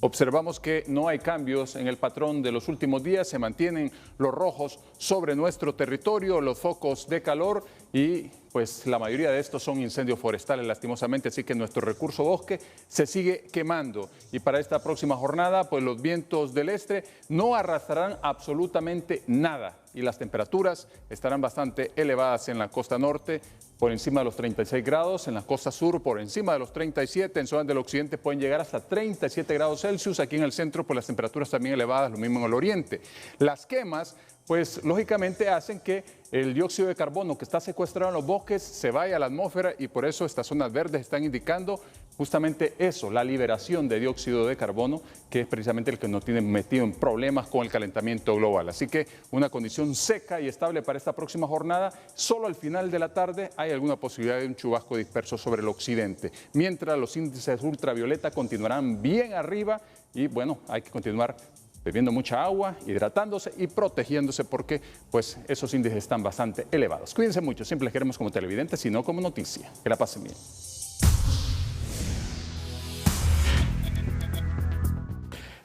Observamos que no hay cambios en el patrón de los últimos días, se mantienen los rojos sobre nuestro territorio, los focos de calor y pues la mayoría de estos son incendios forestales lastimosamente, así que nuestro recurso bosque se sigue quemando. Y para esta próxima jornada, pues los vientos del este no arrastrarán absolutamente nada y las temperaturas estarán bastante elevadas en la costa norte, por encima de los 36 grados, en la costa sur por encima de los 37, en zonas del occidente pueden llegar hasta 37 grados Celsius, aquí en el centro pues las temperaturas también elevadas, lo mismo en el oriente. Las quemas pues lógicamente hacen que el dióxido de carbono que está secuestrado en los bosques se vaya a la atmósfera y por eso estas zonas verdes están indicando justamente eso, la liberación de dióxido de carbono, que es precisamente el que nos tiene metido en problemas con el calentamiento global. Así que una condición seca y estable para esta próxima jornada. Solo al final de la tarde hay alguna posibilidad de un chubasco disperso sobre el occidente, mientras los índices ultravioleta continuarán bien arriba y bueno, hay que continuar bebiendo mucha agua, hidratándose y protegiéndose porque pues esos índices están bastante elevados. Cuídense mucho, siempre les queremos como televidentes y no como noticia. Que la pasen bien.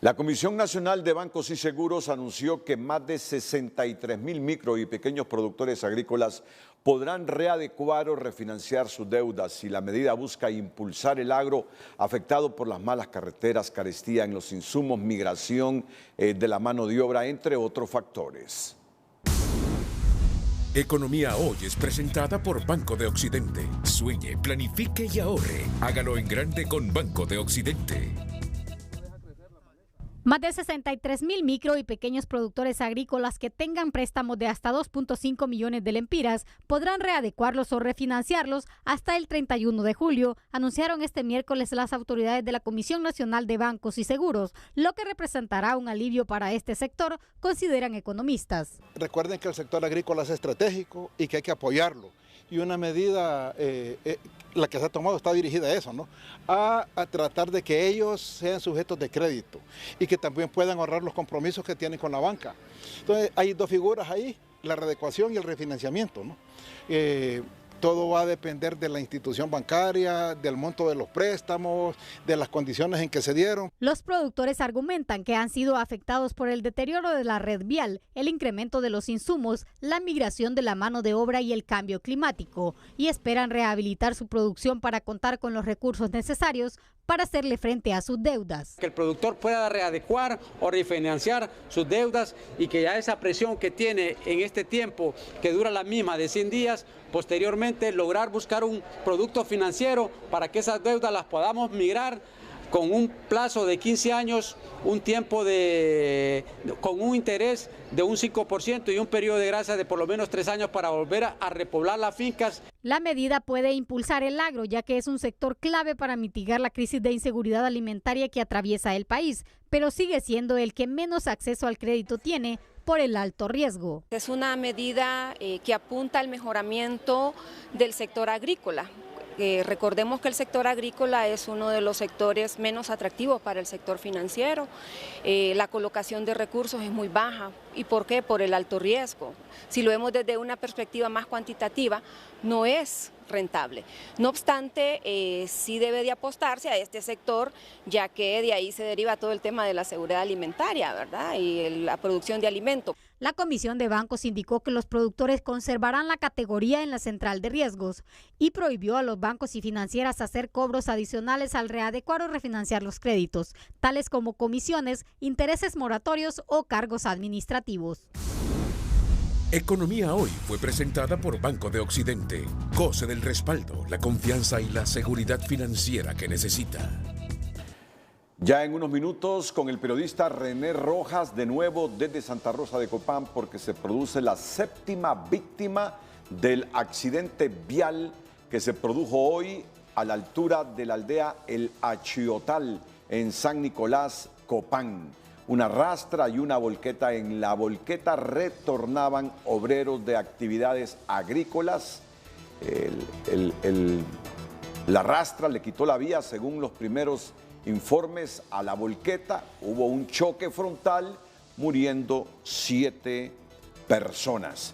La Comisión Nacional de Bancos y Seguros anunció que más de 63.000 micro y pequeños productores agrícolas podrán readecuar o refinanciar sus deudas y la medida busca impulsar el agro afectado por las malas carreteras, carestía en los insumos, migración de la mano de obra, entre otros factores. Economía Hoy es presentada por Banco de Occidente. Sueñe, planifique y ahorre. Hágalo en grande con Banco de Occidente. Más de 63.000 micro y pequeños productores agrícolas que tengan préstamos de hasta 2.5 millones de lempiras podrán readecuarlos o refinanciarlos hasta el 31 de julio, anunciaron este miércoles las autoridades de la Comisión Nacional de Bancos y Seguros, lo que representará un alivio para este sector, consideran economistas. Recuerden que el sector agrícola es estratégico y que hay que apoyarlo. Y una medida, la que se ha tomado está dirigida a eso, ¿no? A tratar de que ellos sean sujetos de crédito y que también puedan ahorrar los compromisos que tienen con la banca. Entonces hay dos figuras ahí, la readecuación y el refinanciamiento, ¿no? Todo va a depender de la institución bancaria, del monto de los préstamos, de las condiciones en que se dieron. Los productores argumentan que han sido afectados por el deterioro de la red vial, el incremento de los insumos, la migración de la mano de obra y el cambio climático, y esperan rehabilitar su producción para contar con los recursos necesarios para hacerle frente a sus deudas. Que el productor pueda readecuar o refinanciar sus deudas y que ya esa presión que tiene en este tiempo, que dura la misma de 100 días, posteriormente lograr buscar un producto financiero para que esas deudas las podamos migrar con un plazo de 15 años, un tiempo con un interés de un 5% y un periodo de gracia de por lo menos 3 años para volver a repoblar las fincas. La medida puede impulsar el agro, ya que es un sector clave para mitigar la crisis de inseguridad alimentaria que atraviesa el país, pero sigue siendo el que menos acceso al crédito tiene por el alto riesgo. Es una medida que apunta al mejoramiento del sector agrícola. Recordemos que el sector agrícola es uno de los sectores menos atractivos para el sector financiero. La colocación de recursos es muy baja. ¿Y por qué? Por el alto riesgo. Si lo vemos desde una perspectiva más cuantitativa, no es rentable. No obstante, sí debe de apostarse a este sector, ya que de ahí se deriva todo el tema de la seguridad alimentaria, ¿verdad? Y la producción de alimentos. La Comisión de Bancos indicó que los productores conservarán la categoría en la central de riesgos y prohibió a los bancos y financieras hacer cobros adicionales al readecuar o refinanciar los créditos, tales como comisiones, intereses moratorios o cargos administrativos. Economía Hoy fue presentada por Banco de Occidente. Goce del respaldo, la confianza y la seguridad financiera que necesita. Ya en unos minutos con el periodista René Rojas, de nuevo desde Santa Rosa de Copán, porque se produce la 7ª víctima del accidente vial que se produjo hoy a la altura de la aldea El Achiotal, en San Nicolás, Copán. Una rastra y una volqueta. En la volqueta retornaban obreros de actividades agrícolas. La rastra le quitó la vía, según los primeros informes, a la volqueta. Hubo un choque frontal, muriendo 7 personas.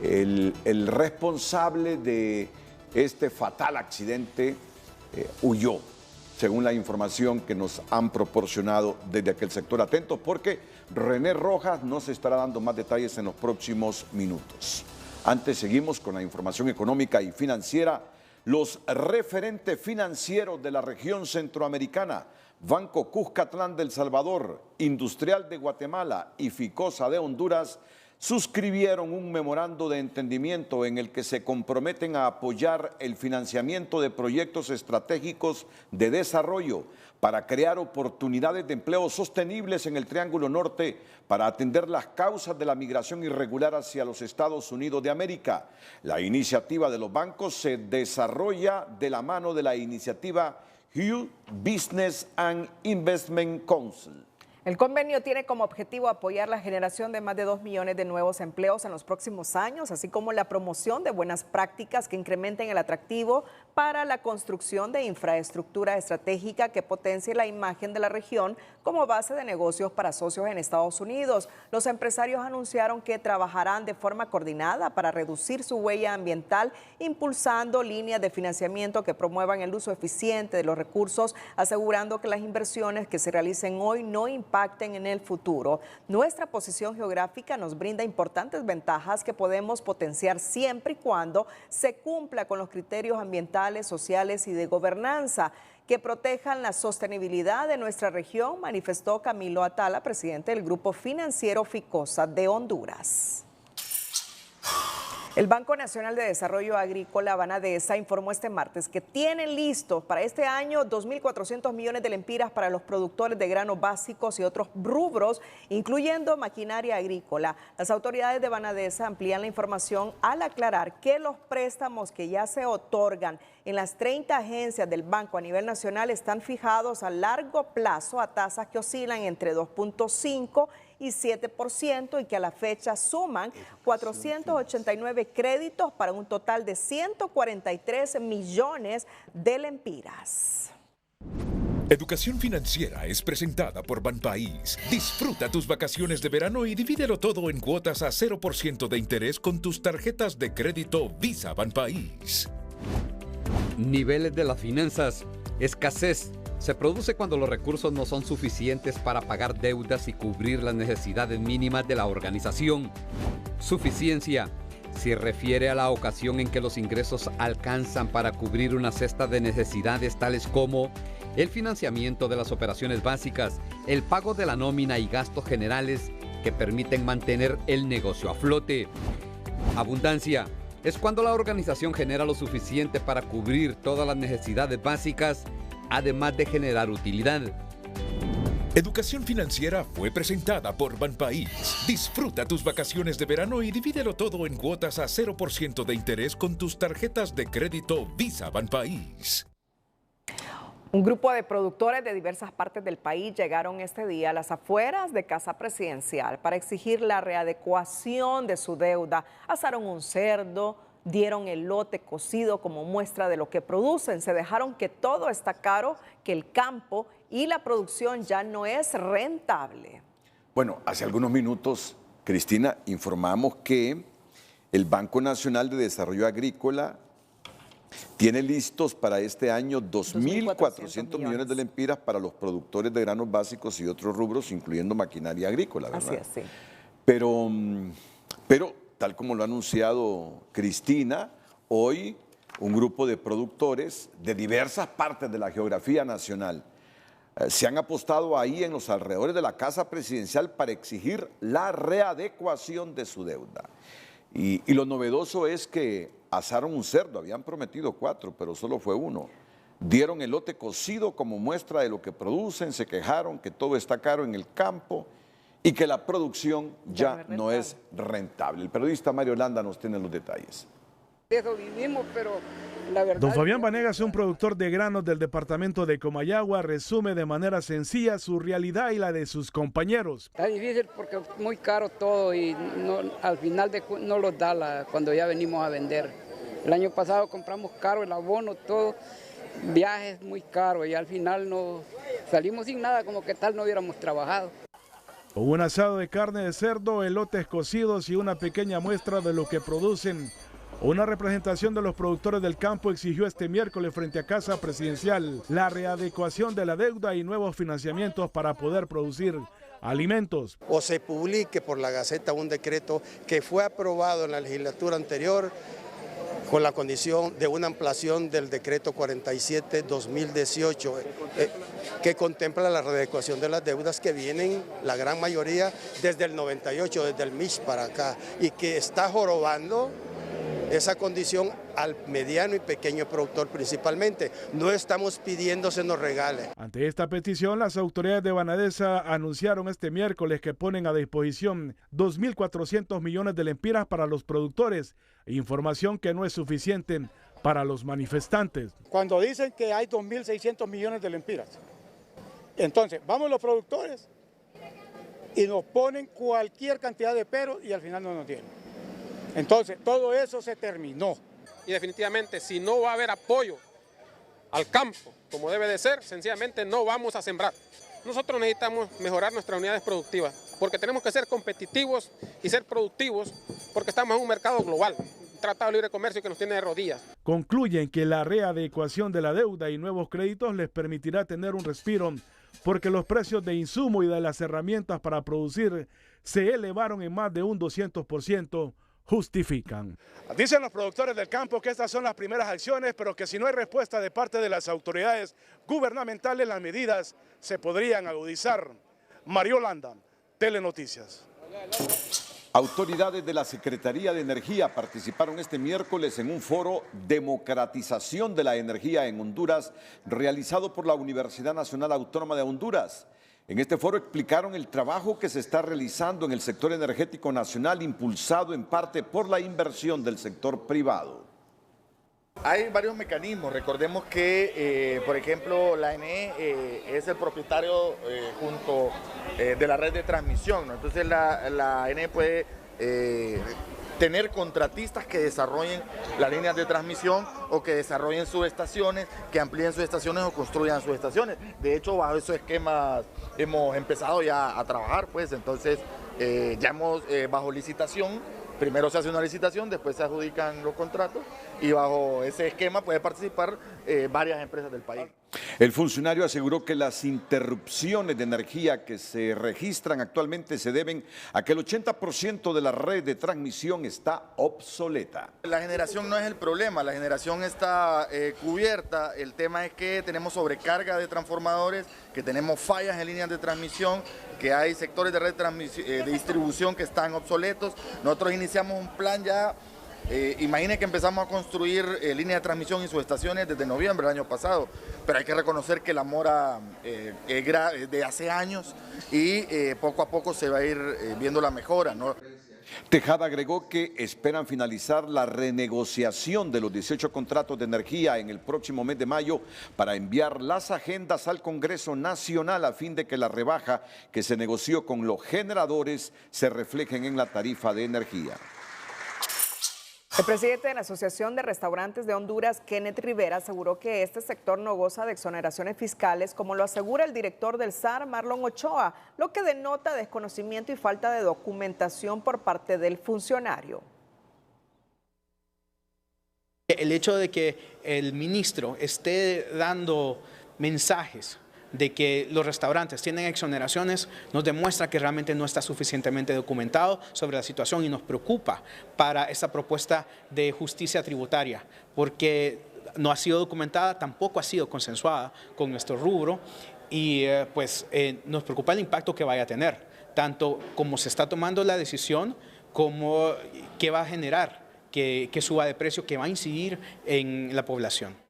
El responsable de este fatal accidente huyó, según la información que nos han proporcionado desde aquel sector. Atentos, porque René Rojas nos estará dando más detalles en los próximos minutos. Antes seguimos con la información económica y financiera. Los referentes financieros de la región centroamericana, Banco Cuscatlán de El Salvador, Industrial de Guatemala y Ficosa de Honduras, suscribieron un memorando de entendimiento en el que se comprometen a apoyar el financiamiento de proyectos estratégicos de desarrollo para crear oportunidades de empleo sostenibles en el Triángulo Norte, para atender las causas de la migración irregular hacia los Estados Unidos de América. La iniciativa de los bancos se desarrolla de la mano de la iniciativa Hugh Business and Investment Council. El convenio tiene como objetivo apoyar la generación de más de 2 millones de nuevos empleos en los próximos años, así como la promoción de buenas prácticas que incrementen el atractivo para la construcción de infraestructura estratégica que potencie la imagen de la región como base de negocios para socios en Estados Unidos. Los empresarios anunciaron que trabajarán de forma coordinada para reducir su huella ambiental, impulsando líneas de financiamiento que promuevan el uso eficiente de los recursos, asegurando que las inversiones que se realicen hoy no impacten en el futuro. Nuestra posición geográfica nos brinda importantes ventajas que podemos potenciar siempre y cuando se cumpla con los criterios ambientales, sociales y de gobernanza que protejan la sostenibilidad de nuestra región, manifestó Camilo Atala, presidente del Grupo Financiero Ficosa de Honduras. El Banco Nacional de Desarrollo Agrícola, Banadesa, informó este martes que tienen listos para este año 2.400 millones de lempiras para los productores de granos básicos y otros rubros, incluyendo maquinaria agrícola. Las autoridades de Banadesa amplían la información al aclarar que los préstamos que ya se otorgan en las 30 agencias del banco a nivel nacional están fijados a largo plazo a tasas que oscilan entre 2.5 y 7%, y que a la fecha suman 489 créditos para un total de 143 millones de lempiras. Educación Financiera es presentada por Banpaís. Disfruta tus vacaciones de verano y divídelo todo en cuotas a 0% de interés con tus tarjetas de crédito Visa Banpaís. Niveles de las finanzas. Escasez. Se produce cuando los recursos no son suficientes para pagar deudas y cubrir las necesidades mínimas de la organización. Suficiencia. Se refiere a la ocasión en que los ingresos alcanzan para cubrir una cesta de necesidades tales como el financiamiento de las operaciones básicas, el pago de la nómina y gastos generales que permiten mantener el negocio a flote. Abundancia. Es cuando la organización genera lo suficiente para cubrir todas las necesidades básicas además de generar utilidad. Educación Financiera fue presentada por Banpaís. Disfruta tus vacaciones de verano y divídelo todo en cuotas a 0% de interés con tus tarjetas de crédito Visa Banpaís. Un grupo de productores de diversas partes del país llegaron este día a las afueras de Casa Presidencial para exigir la readecuación de su deuda. Asaron un cerdo, dieron elote cocido como muestra de lo que producen. Se dejaron que todo está caro, que el campo y la producción ya no es rentable. Bueno, hace algunos minutos, Cristina, informamos que el Banco Nacional de Desarrollo Agrícola tiene listos para este año 2.400 millones de lempiras para los productores de granos básicos y otros rubros, incluyendo maquinaria agrícola, ¿verdad? Así es, sí. Pero tal como lo ha anunciado Cristina, hoy un grupo de productores de diversas partes de la geografía nacional se han apostado ahí en los alrededores de la Casa Presidencial para exigir la readecuación de su deuda. Y lo novedoso es que asaron un cerdo, habían prometido 4, pero solo fue 1. Dieron elote cocido como muestra de lo que producen, se quejaron que todo está caro en el campo y que la producción ya no es rentable. El periodista Mario Landa nos tiene los detalles. Eso vivimos, pero la verdad... Don Fabián Vanegas, un productor de granos del departamento de Comayagua, resume de manera sencilla su realidad y la de sus compañeros. Está difícil porque es muy caro todo y al final no los da cuando ya venimos a vender. El año pasado compramos caro el abono, todo, viajes muy caros y al final no salimos sin nada, como que tal no hubiéramos trabajado. Hubo un asado de carne de cerdo, elotes cocidos y una pequeña muestra de lo que producen. Una representación de los productores del campo exigió este miércoles frente a Casa Presidencial la readecuación de la deuda y nuevos financiamientos para poder producir alimentos. O se publique por la Gaceta un decreto que fue aprobado en la legislatura anterior con la condición de una ampliación del decreto 47-2018 que contempla la readecuación de las deudas que vienen, la gran mayoría, desde el 98, desde el MIS para acá, y que está jorobando esa condición al mediano y pequeño productor principalmente. No estamos pidiendo se nos regale. Ante esta petición, las autoridades de Banadesa anunciaron este miércoles que ponen a disposición 2.400 millones de lempiras para los productores, información que no es suficiente para los manifestantes. Cuando dicen que hay 2.600 millones de lempiras, entonces vamos los productores y nos ponen cualquier cantidad de peros y al final no nos tienen. Entonces, todo eso se terminó. Y definitivamente, si no va a haber apoyo al campo, como debe de ser, sencillamente no vamos a sembrar. Nosotros necesitamos mejorar nuestras unidades productivas, porque tenemos que ser competitivos y ser productivos, porque estamos en un mercado global, un tratado de libre comercio que nos tiene de rodillas. Concluyen que la readecuación de la deuda y nuevos créditos les permitirá tener un respiro, porque los precios de insumo y de las herramientas para producir se elevaron en más de un 200%. Justifican. Dicen los productores del campo que estas son las primeras acciones, pero que si no hay respuesta de parte de las autoridades gubernamentales, las medidas se podrían agudizar. Mario Landa, Telenoticias. Autoridades de la Secretaría de Energía participaron este miércoles en un foro Democratización de la Energía en Honduras, realizado por la Universidad Nacional Autónoma de Honduras. En este foro explicaron el trabajo que se está realizando en el sector energético nacional, impulsado en parte por la inversión del sector privado. Hay varios mecanismos. Recordemos que, por ejemplo, la ANE es el propietario junto de la red de transmisión, ¿no? Entonces la ANE puede tener contratistas que desarrollen las líneas de transmisión o que desarrollen subestaciones, que amplíen subestaciones o construyan subestaciones. De hecho, bajo esos esquemas hemos empezado ya a trabajar, pues, entonces ya hemos bajo licitación. Primero se hace una licitación, después se adjudican los contratos y bajo ese esquema puede participar varias empresas del país. El funcionario aseguró que las interrupciones de energía que se registran actualmente se deben a que el 80% de la red de transmisión está obsoleta. La generación no es el problema, la generación está cubierta. El tema es que tenemos sobrecarga de transformadores, que tenemos fallas en líneas de transmisión, que hay sectores de red de distribución que están obsoletos. Nosotros iniciamos un plan ya Imagine que empezamos a construir líneas de transmisión y subestaciones desde noviembre del año pasado, pero hay que reconocer que la mora es de hace años y poco a poco se va a ir viendo la mejora, ¿no? Tejada agregó que esperan finalizar la renegociación de los 18 contratos de energía en el próximo mes de mayo para enviar las agendas al Congreso Nacional a fin de que la rebaja que se negoció con los generadores se reflejen en la tarifa de energía. El presidente de la Asociación de Restaurantes de Honduras, Kenneth Rivera, aseguró que este sector no goza de exoneraciones fiscales, como lo asegura el director del SAR, Marlon Ochoa, lo que denota desconocimiento y falta de documentación por parte del funcionario. El hecho de que el ministro esté dando mensajes de que los restaurantes tienen exoneraciones nos demuestra que realmente no está suficientemente documentado sobre la situación y nos preocupa para esta propuesta de justicia tributaria, porque no ha sido documentada, tampoco ha sido consensuada con nuestro rubro y nos preocupa el impacto que vaya a tener, tanto como se está tomando la decisión como qué va a generar que suba de precio, que va a incidir en la población.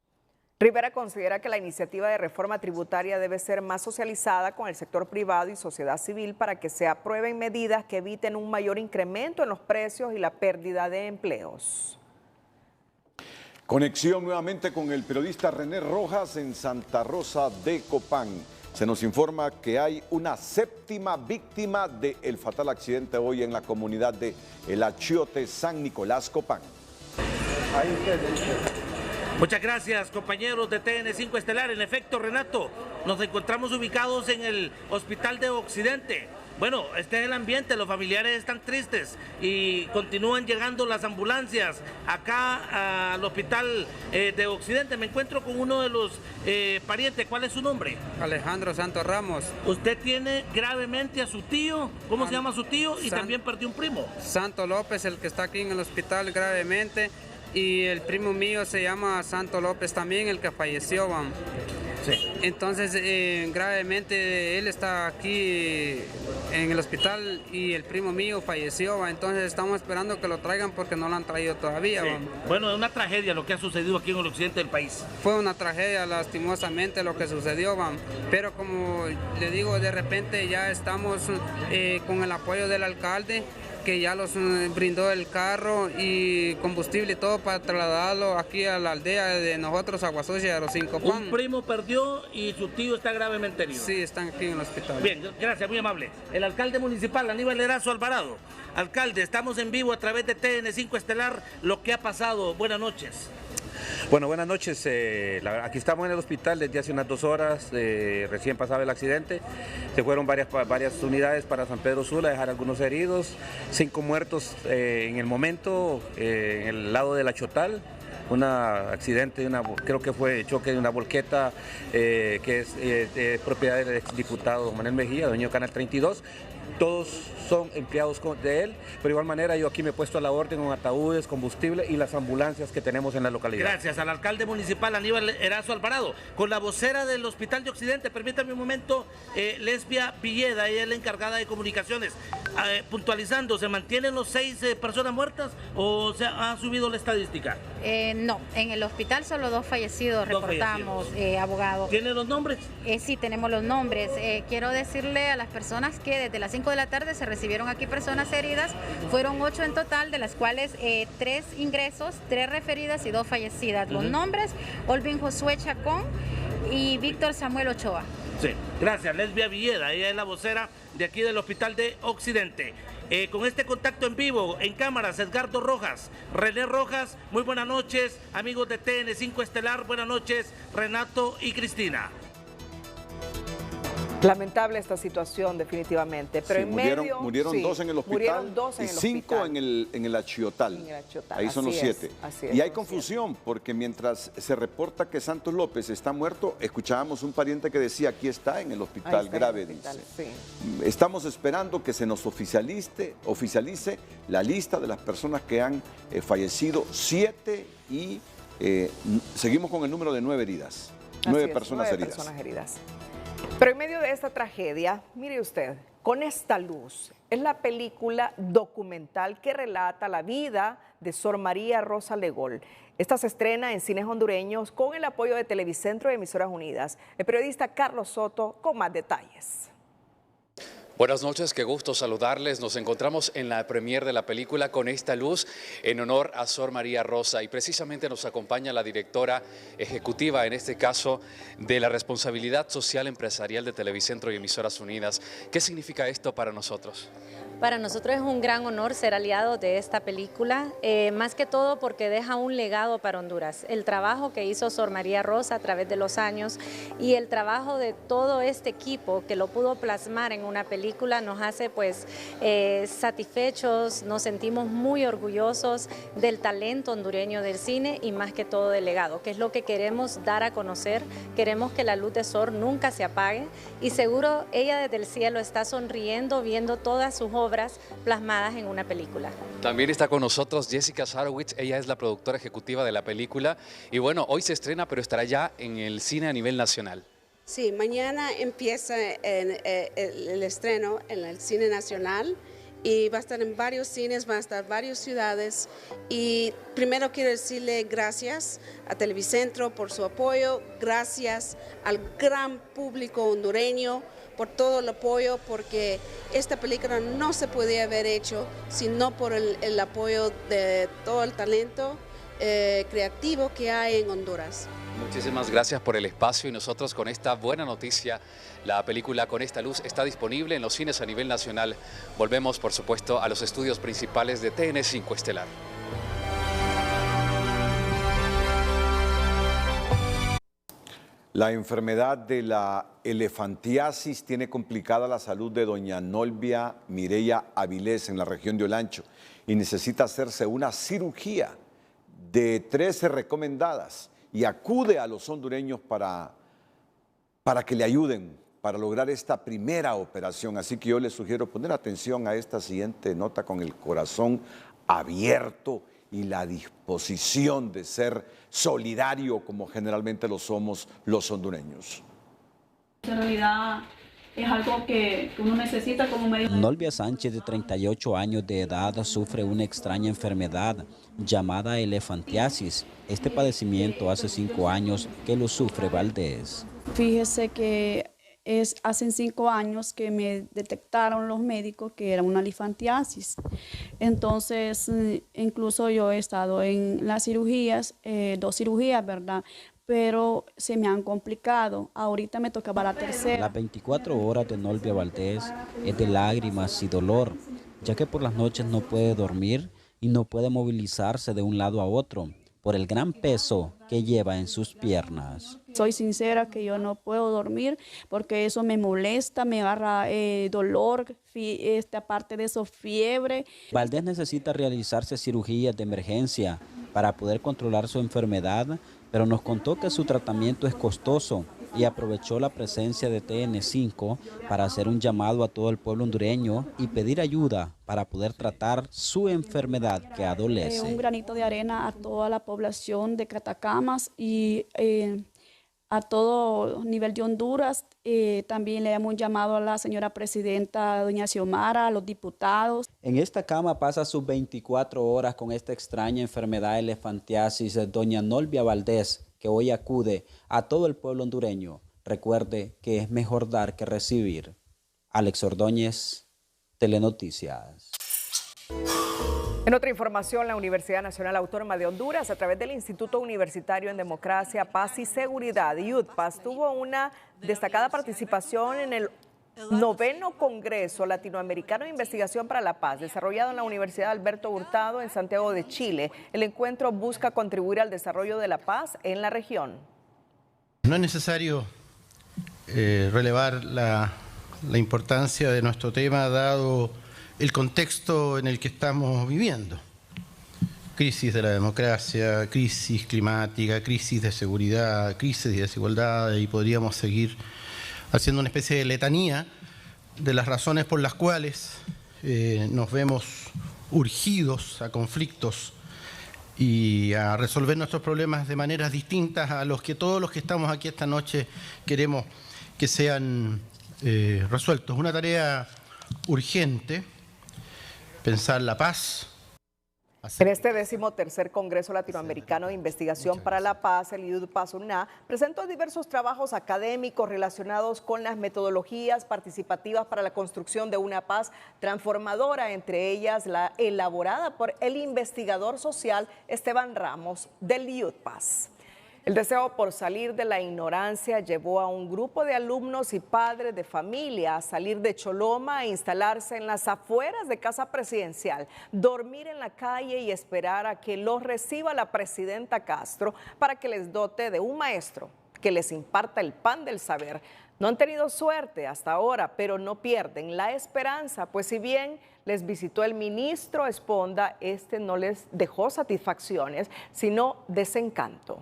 Rivera considera que la iniciativa de reforma tributaria debe ser más socializada con el sector privado y sociedad civil para que se aprueben medidas que eviten un mayor incremento en los precios y la pérdida de empleos. Conexión nuevamente con el periodista René Rojas en Santa Rosa de Copán. Se nos informa que hay una 7ª víctima del fatal accidente hoy en la comunidad de El Achiote, San Nicolás, Copán. Muchas gracias, compañeros de TN5 Estelar. En efecto, Renato, nos encontramos ubicados en el Hospital de Occidente. Bueno, este es el ambiente, los familiares están tristes y continúan llegando las ambulancias acá al Hospital de Occidente. Me encuentro con uno de los parientes. ¿Cuál es su nombre? Alejandro Santos Ramos. Usted tiene gravemente a su tío. ¿Cómo se llama su tío? Y también perdió un primo. Santo López, el que está aquí en el hospital gravemente. Y el primo mío se llama Santo López también, el que falleció. Sí. Entonces, gravemente, él está aquí en el hospital y el primo mío falleció. Entonces, estamos esperando que lo traigan porque no lo han traído todavía. Sí. Bueno, es una tragedia lo que ha sucedido aquí en el occidente del país. Fue una tragedia, lastimosamente, lo que sucedió. Pero como le digo, de repente ya estamos con el apoyo del alcalde, que ya los brindó el carro y combustible y todo para trasladarlo aquí a la aldea de nosotros, Aguasucia de los 5 Pan. Un primo perdió y su tío está gravemente herido. Sí, están aquí en el hospital. Bien, gracias, muy amable. El alcalde municipal, Aníbal Erazo Alvarado. Alcalde, estamos en vivo a través de TN5 Estelar. Lo que ha pasado, buenas noches. Bueno, buenas noches. Aquí estamos en el hospital desde hace unas 2 horas, recién pasaba el accidente. Se fueron varias unidades para San Pedro Sula a dejar algunos heridos, 5 muertos en el momento, en el lado de la Chotal. Un accidente, creo que fue choque de una volqueta que es propiedad del exdiputado Manuel Mejía, dueño de Canal 32. Todos son empleados de él, pero de igual manera yo aquí me he puesto a la orden con ataúdes, combustible y las ambulancias que tenemos en la localidad. Gracias al alcalde municipal Aníbal Erazo Alvarado. Con la vocera del Hospital de Occidente, permítame un momento, Lesbia Villeda, ella es la encargada de comunicaciones. Puntualizando, ¿se mantienen los 6 personas muertas o se ha subido la estadística? No, en el hospital solo 2 fallecidos reportamos, abogado. ¿Tiene los nombres? Sí, tenemos los nombres. Quiero decirle a las personas que desde las 5 de la tarde se recibieron aquí personas heridas. Fueron 8 en total, de las cuales 3 ingresos, 3 referidas y 2 fallecidas. Los nombres: Olvin Josué Chacón y Víctor Samuel Ochoa. Sí, gracias. Lesbia Villeda, ella es la vocera de aquí del Hospital de Occidente. Con este contacto en vivo, en cámaras, Edgardo Rojas, René Rojas, muy buenas noches, amigos de TN5 Estelar, buenas noches, Renato y Cristina. Lamentable esta situación, definitivamente. Pero sí, murieron 2 en el hospital y 5 en el Achiotal. Ahí son los 7. Y hay confusión porque mientras se reporta que Santos López está muerto, escuchábamos un pariente que decía: aquí está en el hospital grave, dice. Sí. Estamos esperando que se nos oficialice la lista de las personas que han fallecido, 7, y seguimos con el número de 9 heridas. 9 personas heridas. Pero en medio de esta tragedia, mire usted, Con esta luz es la película documental que relata la vida de Sor María Rosa Legol. Esta se estrena en cines hondureños con el apoyo de Televicentro y Emisoras Unidas. El periodista Carlos Soto con más detalles. Buenas noches, qué gusto saludarles. Nos encontramos en la premier de la película Con esta luz en honor a Sor María Rosa y precisamente nos acompaña la directora ejecutiva, en este caso, de la responsabilidad social empresarial de Televicentro y Emisoras Unidas. ¿Qué significa esto para nosotros? Para nosotros es un gran honor ser aliado de esta película, más que todo porque deja un legado para Honduras. El trabajo que hizo Sor María Rosa a través de los años y el trabajo de todo este equipo que lo pudo plasmar en una película nos hace pues satisfechos, nos sentimos muy orgullosos del talento hondureño del cine y más que todo del legado, que es lo que queremos dar a conocer. Queremos que la luz de Sor nunca se apague y seguro ella desde el cielo está sonriendo viendo todas sus obras plasmadas en una película. También está con nosotros Jessica Sarowitz, ella es la productora ejecutiva de la película y bueno, hoy se estrena pero estará ya en el cine a nivel nacional. Sí, mañana empieza el estreno en el cine nacional y va a estar en varios cines, va a estar en varias ciudades y primero quiero decirle gracias a Televicentro por su apoyo, gracias al gran público hondureño por todo el apoyo, porque esta película no se podía haber hecho sino por el apoyo de todo el talento creativo que hay en Honduras. Muchísimas gracias por el espacio y nosotros con esta buena noticia, la película Con esta luz está disponible en los cines a nivel nacional. Volvemos, por supuesto, a los estudios principales de TN5 Estelar. La enfermedad de la elefantiasis tiene complicada la salud de doña Nolvia Mireya Avilés en la región de Olancho y necesita hacerse una cirugía de 13 recomendadas y acude a los hondureños para que le ayuden para lograr esta primera operación. Así que yo les sugiero poner atención a esta siguiente nota con el corazón abierto y la disposición de ser solidario como generalmente lo somos los hondureños. En realidad es algo que uno necesita como medio. Nolvia Sánchez, de 38 años de edad, sufre una extraña enfermedad llamada elefantiasis. Este padecimiento hace 5 años que lo sufre Valdés. Fíjese que hace 5 años que me detectaron los médicos que era una elefantiasis. Entonces, incluso yo he estado en las cirugías, 2 cirugías, ¿verdad? Pero se me han complicado. Ahorita me tocaba la tercera. Las 24 horas de Nolvia Valdés es de lágrimas y dolor, ya que por las noches no puede dormir y no puede movilizarse de un lado a otro por el gran peso que lleva en sus piernas. Soy sincera que yo no puedo dormir porque eso me molesta, me agarra dolor, aparte de eso fiebre. Valdés necesita realizarse cirugías de emergencia para poder controlar su enfermedad, pero nos contó que su tratamiento es costoso y aprovechó la presencia de TN5 para hacer un llamado a todo el pueblo hondureño y pedir ayuda para poder tratar su enfermedad que adolece. Un granito de arena a toda la población de Catacamas y a todo nivel de Honduras. También le damos un llamado a la señora presidenta, doña Xiomara, a los diputados. En esta cama pasa sus 24 horas con esta extraña enfermedad elefantiasis doña Nolvia Valdés, que hoy acude a todo el pueblo hondureño. Recuerde que es mejor dar que recibir. Alex Ordóñez, Telenoticias. En otra información, la Universidad Nacional Autónoma de Honduras, a través del Instituto Universitario en Democracia, Paz y Seguridad, IUDPAS, tuvo una destacada participación en el 9º Congreso Latinoamericano de Investigación para la Paz, desarrollado en la Universidad Alberto Hurtado en Santiago de Chile. El encuentro busca contribuir al desarrollo de la paz en la región. No es necesario relevar la importancia de nuestro tema dado el contexto en el que estamos viviendo. Crisis de la democracia, crisis climática, crisis de seguridad, crisis de desigualdad, y podríamos seguir haciendo una especie de letanía de las razones por las cuales nos vemos urgidos a conflictos y a resolver nuestros problemas de maneras distintas a los que todos los que estamos aquí esta noche queremos que sean resueltos. Una tarea urgente, pensar la paz. En este 13º Congreso Latinoamericano de Investigación para la Paz, el IUDPAS-UNA presentó diversos trabajos académicos relacionados con las metodologías participativas para la construcción de una paz transformadora, entre ellas la elaborada por el investigador social Esteban Ramos del IUDPAS. El deseo por salir de la ignorancia llevó a un grupo de alumnos y padres de familia a salir de Choloma e instalarse en las afueras de Casa Presidencial, dormir en la calle y esperar a que los reciba la presidenta Castro para que les dote de un maestro que les imparta el pan del saber. No han tenido suerte hasta ahora, pero no pierden la esperanza, pues si bien les visitó el ministro Esponda, este no les dejó satisfacciones, sino desencanto.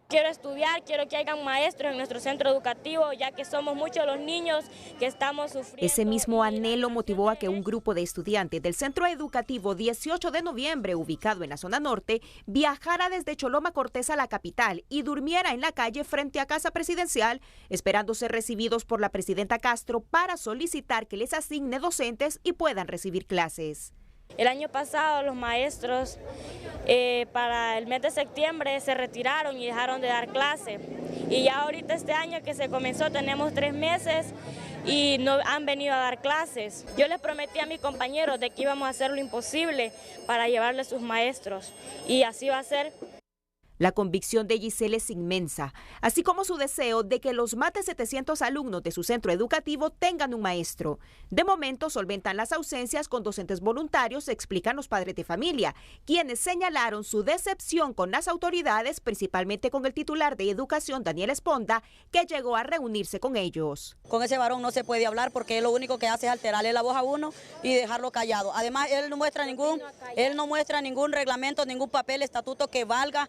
Quiero estudiar, quiero que hayan maestros en nuestro centro educativo, ya que somos muchos los niños que estamos sufriendo. Ese mismo anhelo motivó a que un grupo de estudiantes del Centro Educativo 18 de Noviembre, ubicado en la zona norte, viajara desde Choloma Cortés a la capital y durmiera en la calle frente a Casa Presidencial, esperando ser recibidos por la presidenta Castro para solicitar que les asigne docentes y puedan recibir clases. El año pasado los maestros para el mes de septiembre se retiraron y dejaron de dar clase. Y ya ahorita este año que se comenzó tenemos 3 meses y no han venido a dar clases. Yo les prometí a mis compañeros de que íbamos a hacer lo imposible para llevarles sus maestros y así va a ser. La convicción de Giselle es inmensa, así como su deseo de que los más de 700 alumnos de su centro educativo tengan un maestro. De momento solventan las ausencias con docentes voluntarios, explican los padres de familia, quienes señalaron su decepción con las autoridades, principalmente con el titular de Educación, Daniel Esponda, que llegó a reunirse con ellos. Con ese varón no se puede hablar porque él lo único que hace es alterarle la voz a uno y dejarlo callado. Además, él no muestra ningún reglamento, ningún papel, estatuto que valga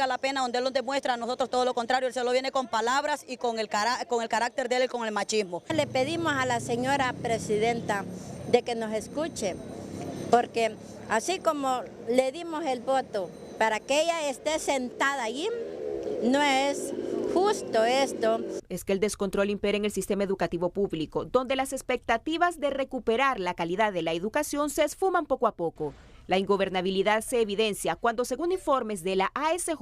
la pena, donde él nos demuestra a nosotros todo lo contrario. Él se lo viene con palabras y con el carácter de él y con el machismo. Le pedimos a la señora presidenta de que nos escuche, porque así como le dimos el voto para que ella esté sentada allí, no es justo esto. Es que el descontrol impera en el sistema educativo público, donde las expectativas de recuperar la calidad de la educación se esfuman poco a poco. La ingobernabilidad se evidencia cuando, según informes de la ASJ,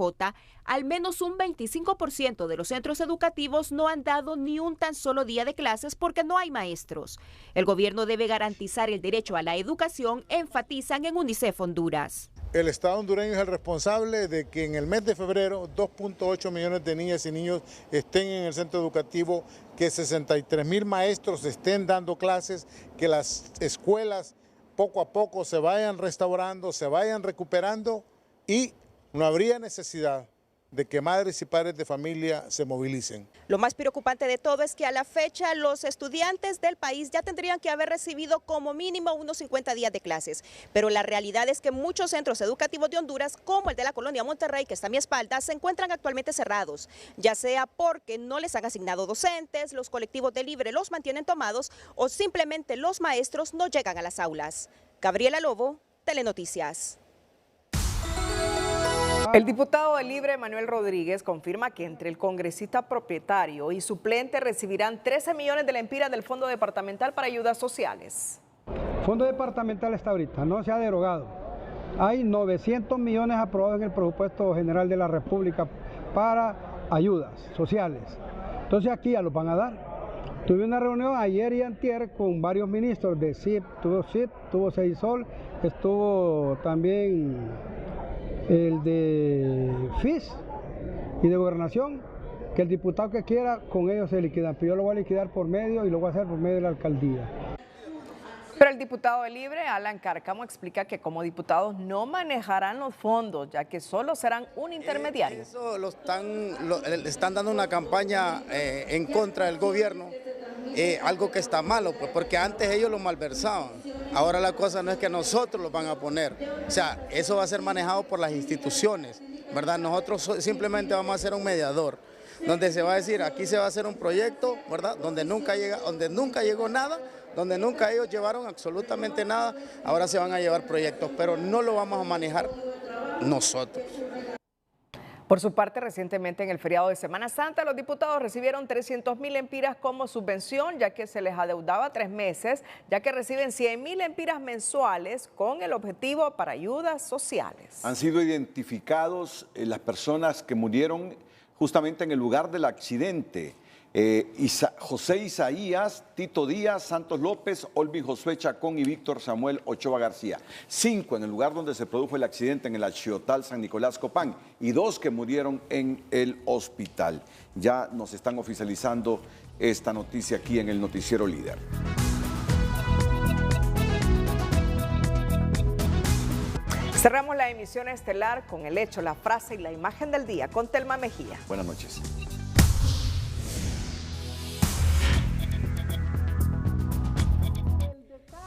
al menos un 25% de los centros educativos no han dado ni un tan solo día de clases porque no hay maestros. El gobierno debe garantizar el derecho a la educación, enfatizan en UNICEF Honduras. El Estado hondureño es el responsable de que en el mes de febrero 2.8 millones de niñas y niños estén en el centro educativo, que 63,000 maestros estén dando clases, que las escuelas poco a poco se vayan restaurando, se vayan recuperando y no habría necesidad de que madres y padres de familia se movilicen. Lo más preocupante de todo es que a la fecha los estudiantes del país ya tendrían que haber recibido como mínimo unos 50 días de clases, pero la realidad es que muchos centros educativos de Honduras, como el de la colonia Monterrey, que está a mi espalda, se encuentran actualmente cerrados, ya sea porque no les han asignado docentes, los colectivos de libre los mantienen tomados o simplemente los maestros no llegan a las aulas. Gabriela Lobo, Telenoticias. El diputado de Libre, Manuel Rodríguez, confirma que entre el congresista propietario y suplente recibirán 13 millones de lempiras del Fondo Departamental para Ayudas Sociales. El Fondo Departamental está ahorita, no se ha derogado. Hay 900 millones aprobados en el presupuesto general de la República para ayudas sociales. Entonces aquí ya los van a dar. Tuve una reunión ayer y antier con varios ministros de CIP, tuvo Seisol, estuvo también el de FIS y de Gobernación, que el diputado que quiera, con ellos se liquidan, pero yo lo voy a liquidar por medio y lo voy a hacer por medio de la alcaldía. Pero el diputado de Libre, Alan Cárcamo, explica que como diputados no manejarán los fondos, ya que solo serán un intermediario. Eso le están dando una campaña en contra del gobierno, algo que está malo, pues, porque antes ellos lo malversaban. Ahora la cosa no es que nosotros los van a poner, o sea, eso va a ser manejado por las instituciones, ¿verdad? Nosotros simplemente vamos a ser un mediador, donde se va a decir, aquí se va a hacer un proyecto, ¿verdad? Donde nunca llegó nada, donde nunca ellos llevaron absolutamente nada, ahora se van a llevar proyectos, pero no lo vamos a manejar nosotros. Por su parte, recientemente en el feriado de Semana Santa, los diputados recibieron 300.000 empiras como subvención, ya que se les adeudaba 3 meses, ya que reciben 100.000 empiras mensuales con el objetivo para ayudas sociales. Han sido identificados las personas que murieron justamente en el lugar del accidente. José Isaías, Tito Díaz, Santos López, Olvi Josué Chacón y Víctor Samuel Ochoa García. 5 en el lugar donde se produjo el accidente en el Axiotal San Nicolás Copán y 2 que murieron en el hospital. Ya nos están oficializando esta noticia aquí en el Noticiero Líder. Cerramos la emisión estelar con el hecho, la frase y la imagen del día con Telma Mejía. Buenas noches.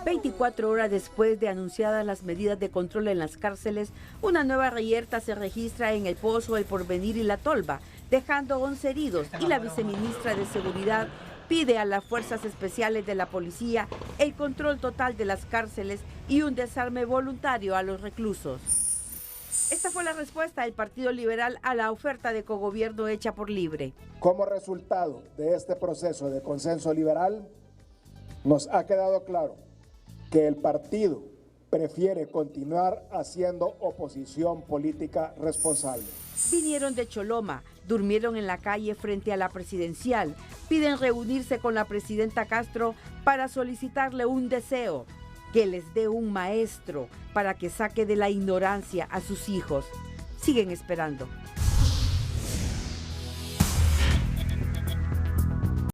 24 horas después de anunciadas las medidas de control en las cárceles, una nueva reyerta se registra en El Pozo, El Porvenir y La Tolva, dejando 11 heridos, y la viceministra de Seguridad pide a las fuerzas especiales de la policía el control total de las cárceles y un desarme voluntario a los reclusos. Esta fue la respuesta del Partido Liberal a la oferta de cogobierno hecha por Libre. Como resultado de este proceso de consenso liberal, nos ha quedado claro que el partido prefiere continuar haciendo oposición política responsable. Vinieron de Choloma, durmieron en la calle frente a la presidencial, piden reunirse con la presidenta Castro para solicitarle un deseo, que les dé un maestro para que saque de la ignorancia a sus hijos. Siguen esperando.